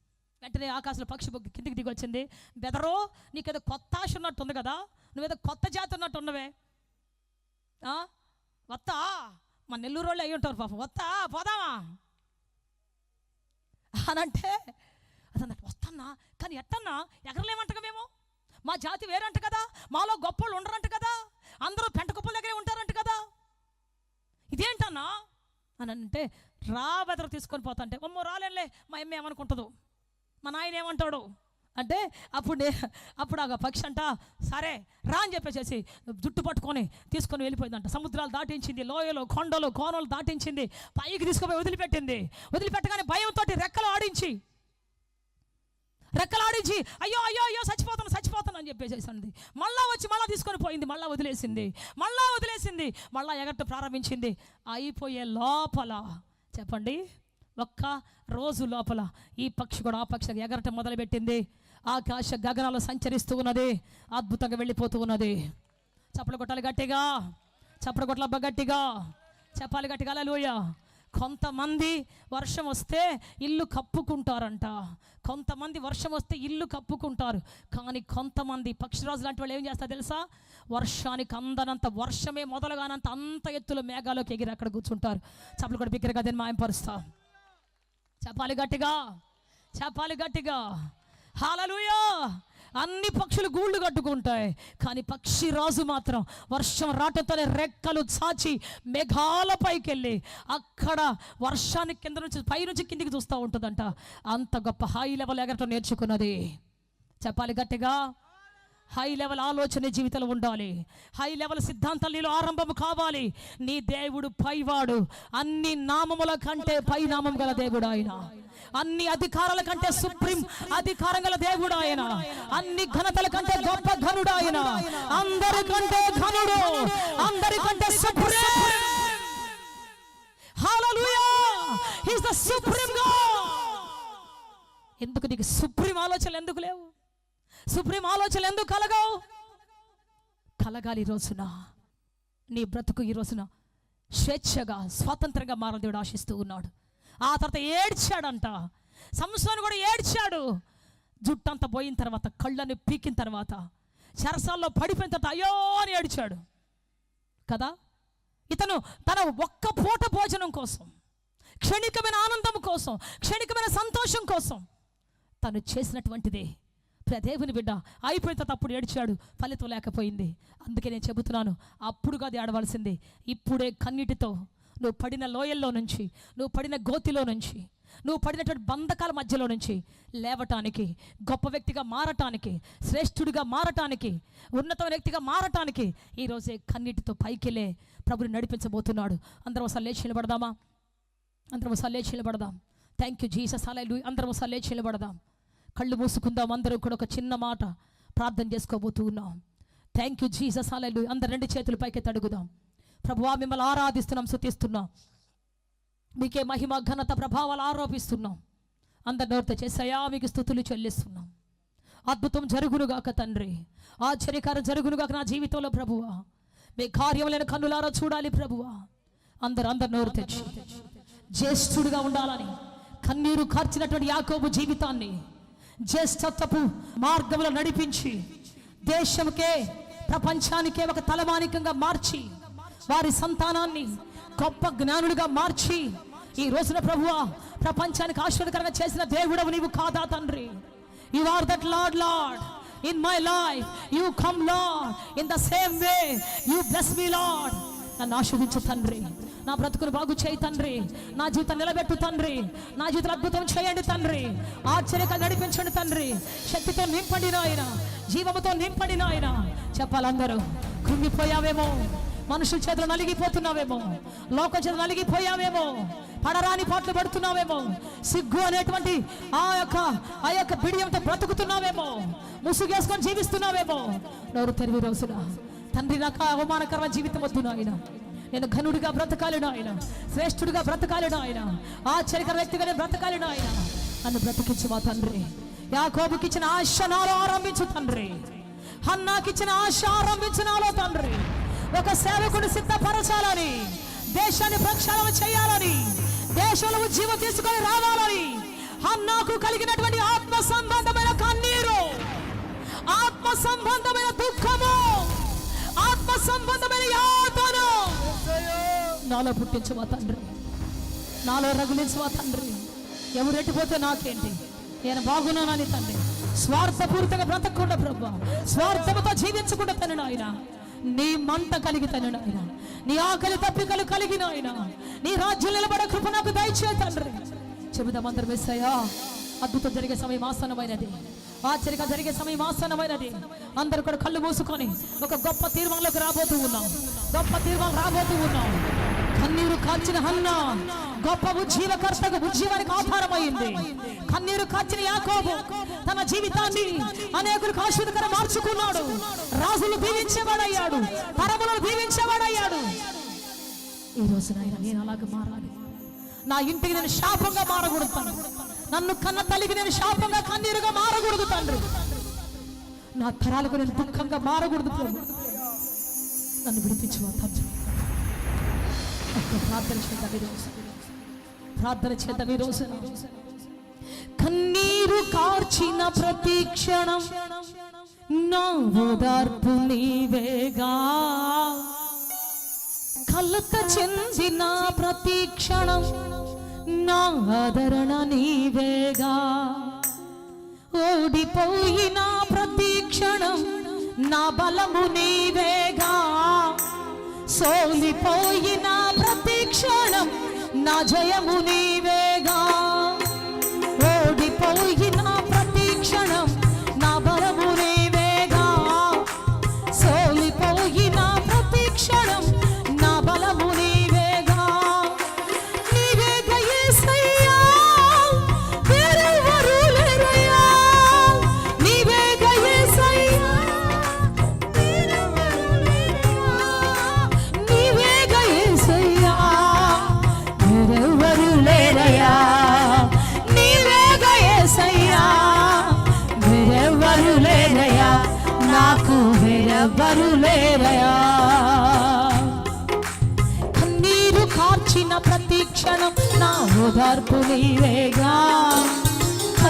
వెంటనే ఆకాశంలో పక్షి కిందికి దిగి వచ్చింది. బెదరో, నీకేదో కొత్త ఆశ ఉన్నట్టు ఉంది కదా, నువ్వేదో కొత్త జాతి ఉన్నట్టు ఉన్నవే, వత్తా, మా నెల్లూరు వాళ్ళు అయ్యి ఉంటారు పాపం, వత్తా పోదామా అనంటే అదన్నట్టు వస్తాన్నా, కానీ ఎట్టన్నా ఎగరలేమంటగా మేము, మా జాతి వేరంట కదా, మాలో గొప్పలు ఉండరంట కదా, అందరూ పెంట కుప్పల దగ్గరే ఉంటారంట కదా, ఇదేంటన్నా అని అంటే బెదరు తీసుకొని పోతా అంటే, అమ్మో రాలేనులే, మా అమ్మ ఏమనుకుంటుందో, మా నాయన ఏమంటాడు అంటే, అప్పుడు ఆ పక్షి అంట సరే రా అని చెప్పేసి జుట్టు పట్టుకొని తీసుకొని వెళ్ళిపోయిందంట. సముద్రాలు దాటించింది, లోయలు, కొండలు, కోనలు దాటించింది, పైకి తీసుకుపోయి వదిలిపెట్టింది. వదిలిపెట్టగానే భయంతో రెక్కలు ఆడించి అయ్యో అయ్యో అయ్యో చచ్చిపోతాను అని చెప్పేసి అంది. మళ్ళా వచ్చి మళ్ళీ తీసుకొని పోయింది, మళ్ళీ వదిలేసింది, మళ్ళా ఎగరట ప్రారంభించింది. అయిపోయే లోపల చెప్పండి, ఒక్క రోజు లోపల ఈ పక్షి కూడా ఆ పక్షి ఎగరటం మొదలుపెట్టింది. ఆకాశ గగనాలు సంచరిస్తూ ఉన్నది, అద్భుతంగా వెళ్ళిపోతూ ఉన్నది. చప్పలు కొట్టాలి గట్టిగా, చప్పలు కొట్టాలి గట్టిగా, చెప్పాలి గట్టిగా హల్లెలూయా. కొంతమంది వర్షం వస్తే ఇల్లు కప్పుకుంటారంట, కొంతమంది వర్షం వస్తే ఇల్లు కప్పుకుంటారు. కానీ కొంతమంది పక్షిరాజు లాంటి వాళ్ళు ఏం చేస్తారు తెలుసా? వర్షానికి అందనంత, వర్షమే మొదలుగానంత అంత ఎత్తులో మేఘాలోకి ఎగిరి అక్కడ కూర్చుంటారు. చప్పలు కూడా బిగ్గరగా దీన్ని మాయంపరుస్తా. చెప్పాలి గట్టిగా, చెప్పాలి గట్టిగా హల్లెలూయా. అన్ని పక్షులు గూళ్ళు కట్టుకుంటాయి, కానీ పక్షి రాజు మాత్రం వర్షం రావటంతోనే రెక్కలు చాచి మేఘాల పైకి వెళ్ళి అక్కడ వర్షానికి కింద నుంచి పైనుంచి కిందికి చూస్తూ ఉంటుందంట. అంత గొప్ప హై లెవెల్ ఎగరటం నేర్చుకున్నది. చెప్పాలి గట్టిగా. హై లెవెల్ ఆలోచన జీవితంలో ఉండాలి, హై లెవెల్ సిద్ధాంతాలు నీలో ఆరంభం కావాలి. నీ దేవుడు పైవాడు, అన్ని నామముల కంటే పై నామం గల దేవుడు ఆయన, అన్ని అధికారాల కంటే సుప్రీం అధికారం గల దేవుడు ఆయన, అన్ని ఘనతల కంటే గొప్ప ఘనుడు ఆయన, అందరికంటే ఘనుడు, అందరికంటే supreme. Hallelujah, he is the supreme God. ఎందుకు నీకు సుప్రీం ఆలోచనలు ఎందుకు లేవు? సుప్రీం ఆలోచనలు ఎందుకు కలగవు? కలగాలి. ఈ రోజున నీ బ్రతుకు ఈ రోజున స్వేచ్ఛగా స్వాతంత్రంగా మారని దేవుడు ఆశిస్తూ ఉన్నాడు. ఆ తర్వాత ఏడ్చాడంట, సంసోను కూడా ఏడ్చాడు. జుట్టంతా పోయిన తర్వాత, కళ్ళని పీకిన తర్వాత, చెరసాల్లో పడిపోయిన తర్వాత అయ్యో అని ఏడిచాడు కదా. ఇతను తన ఒక్క పూట భోజనం కోసం, క్షణికమైన ఆనందం కోసం, క్షణికమైన సంతోషం కోసం తను చేసినటువంటిదే. దేవుని బిడ్డ అయిపోయిన తర్వాత అప్పుడు ఏడ్చాడు, ఫలితం లేకపోయింది. అందుకే నేను చెబుతున్నాను, అప్పుడు కాదు ఏడవలసింది, ఇప్పుడే కన్నీటితో నువ్వు పడిన లోయల్లో నుంచి, నువ్వు పడిన గోతిలో నుంచి, నువ్వు పడినటువంటి బంధకాల మధ్యలో నుంచి లేవటానికి, గొప్ప వ్యక్తిగా మారటానికి, శ్రేష్ఠుడిగా మారటానికి, ఉన్నతమైన వ్యక్తిగా మారటానికి ఈరోజే కన్నీటితో పైకెళ్ళే ప్రభుని నడిపించబోతున్నాడు. అందరం ఒకసారి లేచి నిలబడదామా? అందరం ఒకసారి లేచి నిలబడదాం. Thank you Jesus. హల్లెలూయా. అందరం ఒకసారి లేచి నిలబడదాం. కళ్ళు మూసుకుందాం. అందరూ కూడా ఒక చిన్న మాట ప్రార్థన చేసుకోబోతూ ఉన్నాం. Thank you Jesus. హల్లెలూయా. అందరు రెండు చేతులు పైకి తడుగుదాం. ప్రభువా, మిమ్మల్ని ఆరాధిస్తున్నాం, స్తుతిస్తున్నాం, మీకే మహిమ ఘనత ప్రభావాలు ఆరోపిస్తున్నాం. అందరి నోటితో చేసాయా మీకు స్తుతులు చెల్లిస్తున్నాం. అద్భుతం జరుగునుగాక తండ్రి, ఆశ్చర్యకారం జరుగునుగాక నా జీవితంలో ప్రభువా. మీ కార్యములను కన్నులారా చూడాలి ప్రభువా. అందరు నోరు తెచ్చి జ్యేష్ఠుడిగా ఉండాలని కన్నీరు కార్చినటువంటి యాకోబు జీవితాన్ని జ్యేష్ఠత్వపు మార్గంలో నడిపించి దేశంకే, ప్రపంచానికే ఒక తలమానికంగా మార్చి, వారి సంతానాన్ని గొప్ప జ్ఞానుడిగా మార్చి ఈ రోజున ప్రభువా ప్రపంచానికి ఆశీర్వాదకరంగా చేసిన దేవుడవు నీవు కాదా తండ్రి? You are that lord, lord in my life. You come Lord, in the same way you bless me Lord. నన్ను ఆశీర్వదించు తండ్రి, నా బ్రతుకును బాగు చేయి తండ్రి, నా జీవితం నిలబెట్టు తండ్రి, నా జీవితం అద్భుతం చేయండి తండ్రి, ఆశ్చర్యంగా నడిపించండి తండ్రి, శక్తితో నింపండి నాయన, జీవముతో నింపండి నాయన. చెప్పాలందరూ కృంగిపోయావేమో, మనుషుల చేతులు నలిగిపోతున్నావేమో, లోక చేతులు నలిగిపోయావేమో, పడరాని పాటలు పడుతున్నావేమో, సిగ్గు అనేటువంటి ఆ యొక్క బిడియంతో బ్రతుకుతున్నావేమో, ముసుగేసుకొని జీవిస్తున్నావేమో. నోరు తెరివి రోజున తండ్రి, నాకు అవమానకరమైన జీవితం వద్దు నాయన, నేను ఘనుడిగా బ్రతకాలి నాయన, శ్రేష్ఠుడిగా బ్రతకాలి నాయన, ఆశ్చర్యకర వ్యక్తిగా నేను బ్రతకాలి నాయన. నన్ను బ్రతికించు మా తండ్రి. యాకోబుకి ఇచ్చిన ఆశ నాలో ఆరంభించు తండ్రి, హన్నాకిచ్చిన ఆశ ఆరంభించు నాలో తండ్రి. ఒక సేవకుడు సిద్ధపరచాలని, దేశాన్ని ప్రక్షాళన చేయాలని, దేశంలో ఉజ్జీవం తీసుకొని రావాలని హన్నాకు కలిగినటువంటి ఆత్మ సంబంధమైన కన్నీరు, ఆత్మ సంబంధమైన దుఃఖము, ఆత్మ సంబంధమైన యాతన నాలో పుట్టించువా తండ్రి, నాలో రగులించువా తండ్రి. ఎవరు ఎట్టిపోతే నాకేంటి, నేను బాగున్నానని తండ్రి స్వార్థపూరితంగా బ్రతకకుండా ప్రభు, స్వార్థముతో జీవించకుండా తండ్రి ఆయన నీ మంట కలిగి తండ్రి ఆయన, నీ ఆకలి తప్పికలు కలిగిన ఆయన, నీ రాజ్యం నిలబడే కృప నాకు దయచే తండ్రి. చెబుదాం అందరం యేసయ్యా, అద్భుతం జరిగే సమయం ఆసన్నమైనది, ఆశ్చర్యంగా జరిగే సమయం ఆసన్నమైనది. అందరూ కూడా కళ్ళు మూసుకొని ఒక గొప్ప తీర్మానంలోకి రాబోతూ ఉన్నాం, గొప్ప తీర్మానం రాబోతూ ఉన్నాం. కన్నీరు కాచిన హన్నా గొప్ప ఉజ్జీవకర్తకు, ఉజ్జీవానికి ఆధారమైంది. కన్నీరు కాచిన యాకోబు తన జీవితాన్ని అనేకులకు ఆశీర్వాదకరంగా మార్చుకున్నాడు, రాజులు దీవించేవాడయ్యాడు, తరములను దీవించేవాడయ్యాడు. ఈ రోజు నేను అలాగే మారాలి. నా ఇంటికి నేను శాపంగా మారకూడదు తండ్రి, నన్ను కన్న తల్లికి నేను శాపంగా కన్నీరుగా మారకూడదు తండ్రి, నా తరాలకు నేను దుఃఖంగా మారకూడదు ప్రభు. నన్ను విడిపించు తండ్రి. ప్రార్థన చేద్దాం ఈరోజు, ప్రార్థన చేద్దాం ఈరోజు. కన్నీరు కార్చిన ప్రతి క్షణం నా ఓదార్పు నీవేగా, కలత చెందిన ప్రతి క్షణం నా ఆదరణ నీవేగా, ఓడిపోయిన ప్రతి క్షణం నా బలము నీవేగా, సోలిపోయిన ప్రతి క్షణం నా జయము నీవేగా, ఓడిపోయిన ప్రతి క్షణం నా బలము నీవేగా, సోలిపోయిన ప్రతి క్షణం నా బలము నీవేగా. నీవేగా యేసయ్యా, వేరెవరు లేరయ్యా. నీవేగా యేసయ్యా, నీవేగా యేసయ్యా, వేరెవరు లేరయ్యా. నీవేగా యేసయ్యా, వేరెవరు లేరయ్యా, నాకు వేరెవరు లేరయ్యా. కన్నీరు కార్చిన ప్రతి క్షణం నా ఓదార్పు నీవేగా,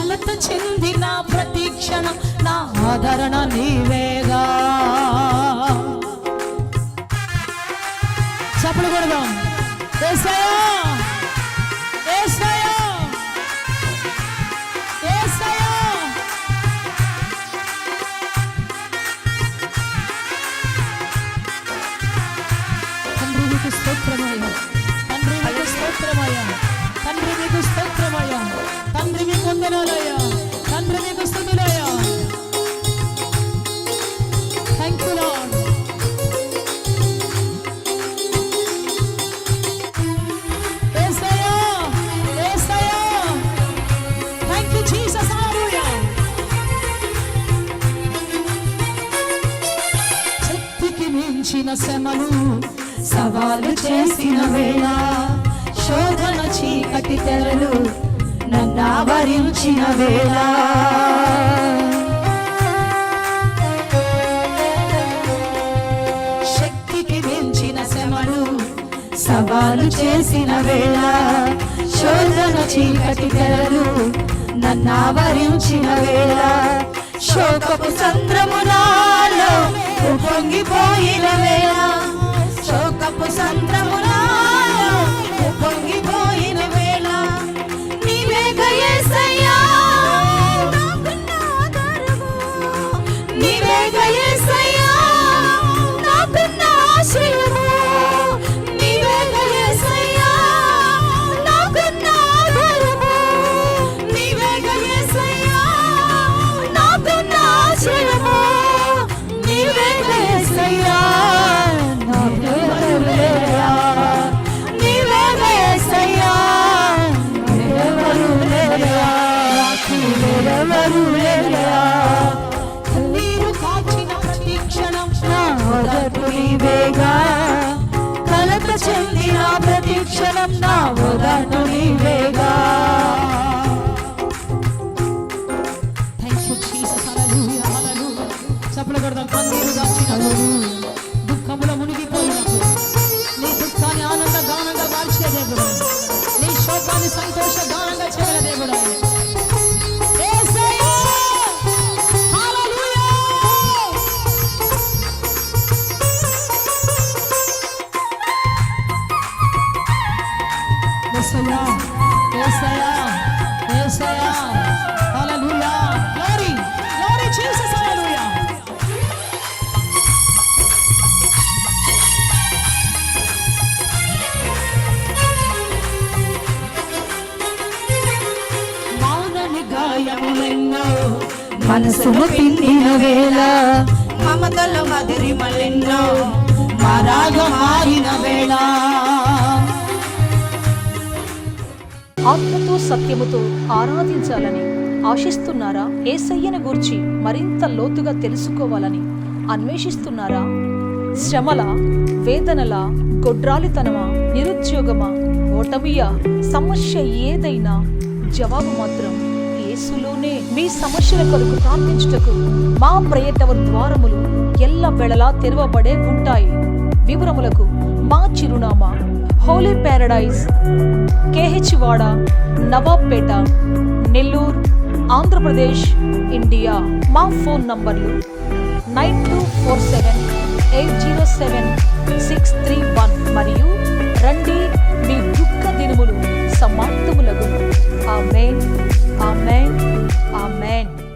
కలత చెందిన ప్రతి క్షణం నా ఆదరణ నీవేగా. చప్పుడు కొడదాం. యేసయ్యా యేసయ్యా యేసయ్యా. తండ్రి నీకు స్తోత్రమయ్యా, తండ్రి నీకు స్తోత్రమయ్యా, తండ్రి నీకు స్తోత్రమయ్యా, తండ్రి మీకు వందనాలయ్యా, తండ్రి మీకు స్తుతులయ్యా. Thank you Lord. యేసయ్యా యేసయ్యా. Thank you Jesus. హల్లెలూయా. శక్తికి మించిన శ్రమలు సవాలు చేసిన వేళ, శోధన చీకటి తెరలు నన్నావరించిన వేళ, శక్తికి మించిన శ్రమలు సవాలు చేసిన వేళ, శోధన చీకటి తెరలు నన్నావరించిన వేళ, శోకపు సంద్రమునాలో పొంగిపోయిన వేళ, శోకపు సంద్రమునాలో పొంగిపోయిన వేళ, నీవేగా యేసయ్యా నాకున్న ఆధారము, నీవేగా యేసయ్యా నాకున్న ఆశ్రయము, నీవేగా యేసయ్యా నాకున్న ఆధారము, నీవేగా యేసయ్యా నాకున్న ఆశ్రయము, నీవేగా యేసయ్యా నాకెవరు లేరా, నీవేగా యేసయ్యా నాకెవరు లేరా, నాకెవరు లేరా. కన్నీరు కాచిన ప్రతి క్షణం నా ఓదార్పు నీవేగా, కలత చెందిన ప్రతి క్షణం నా ఓదార్పు నీవేగా. Thank you Jesus. Hallelujah hallelujah. చప్పట్లు కొడదాం. కన్నీరు కాచిన దుఃఖములో మునిగిపోయినప్పుడు నీ దుఃఖాన్ని ఆనంద గానంగా మార్చే దేవుడు, నీ శోకాన్ని సంతోష గానంగా చేయగల దేవుడు ఆయన. యేసయ్యా హల్లెలూయా. యేసయ్యా యేసయ్యా యేసయ్యా. Hallelujah. Glory glory Jesus. Hallelujah. మౌనని గాయములెన్నో మనసును పిండిన వేళ, మమతల మధురిమలెన్నో మారాగా మారిన వేళ, ఆత్మతో సత్యముతో ఆరాధించాలని ఆశిస్తున్నారా? యేసయ్యను గూర్చి మరింత లోతుగా తెలుసుకోవాలని అన్వేషిస్తున్నారా? శ్రమల, వేదనల, గొడ్రాలితనమా, నిరుద్యోగమా, ఓటమియా, సమస్య ఏదైనా జవాబు మాత్రం యేసులోనే. మీ సమస్యల కొరకు ప్రార్థించుటకు మా ప్రేయటవ ద్వారములు ఎల్ల వేళలా తెరవబడే ఉంటాయి. వివరములకు మా చిరునామా హోలీ ప్యారడైజ్, కేహెచ్ వాడ, నవాబ్పేట, నెల్లూరు, ఆంధ్రప్రదేశ్, ఇండియా. మా ఫోన్ నంబర్లు 9247807631 మరియు రండి, మీ దుఃఖ దినములు సమాప్తములగును. ఆమేన్ ఆమేన్ ఆమేన్.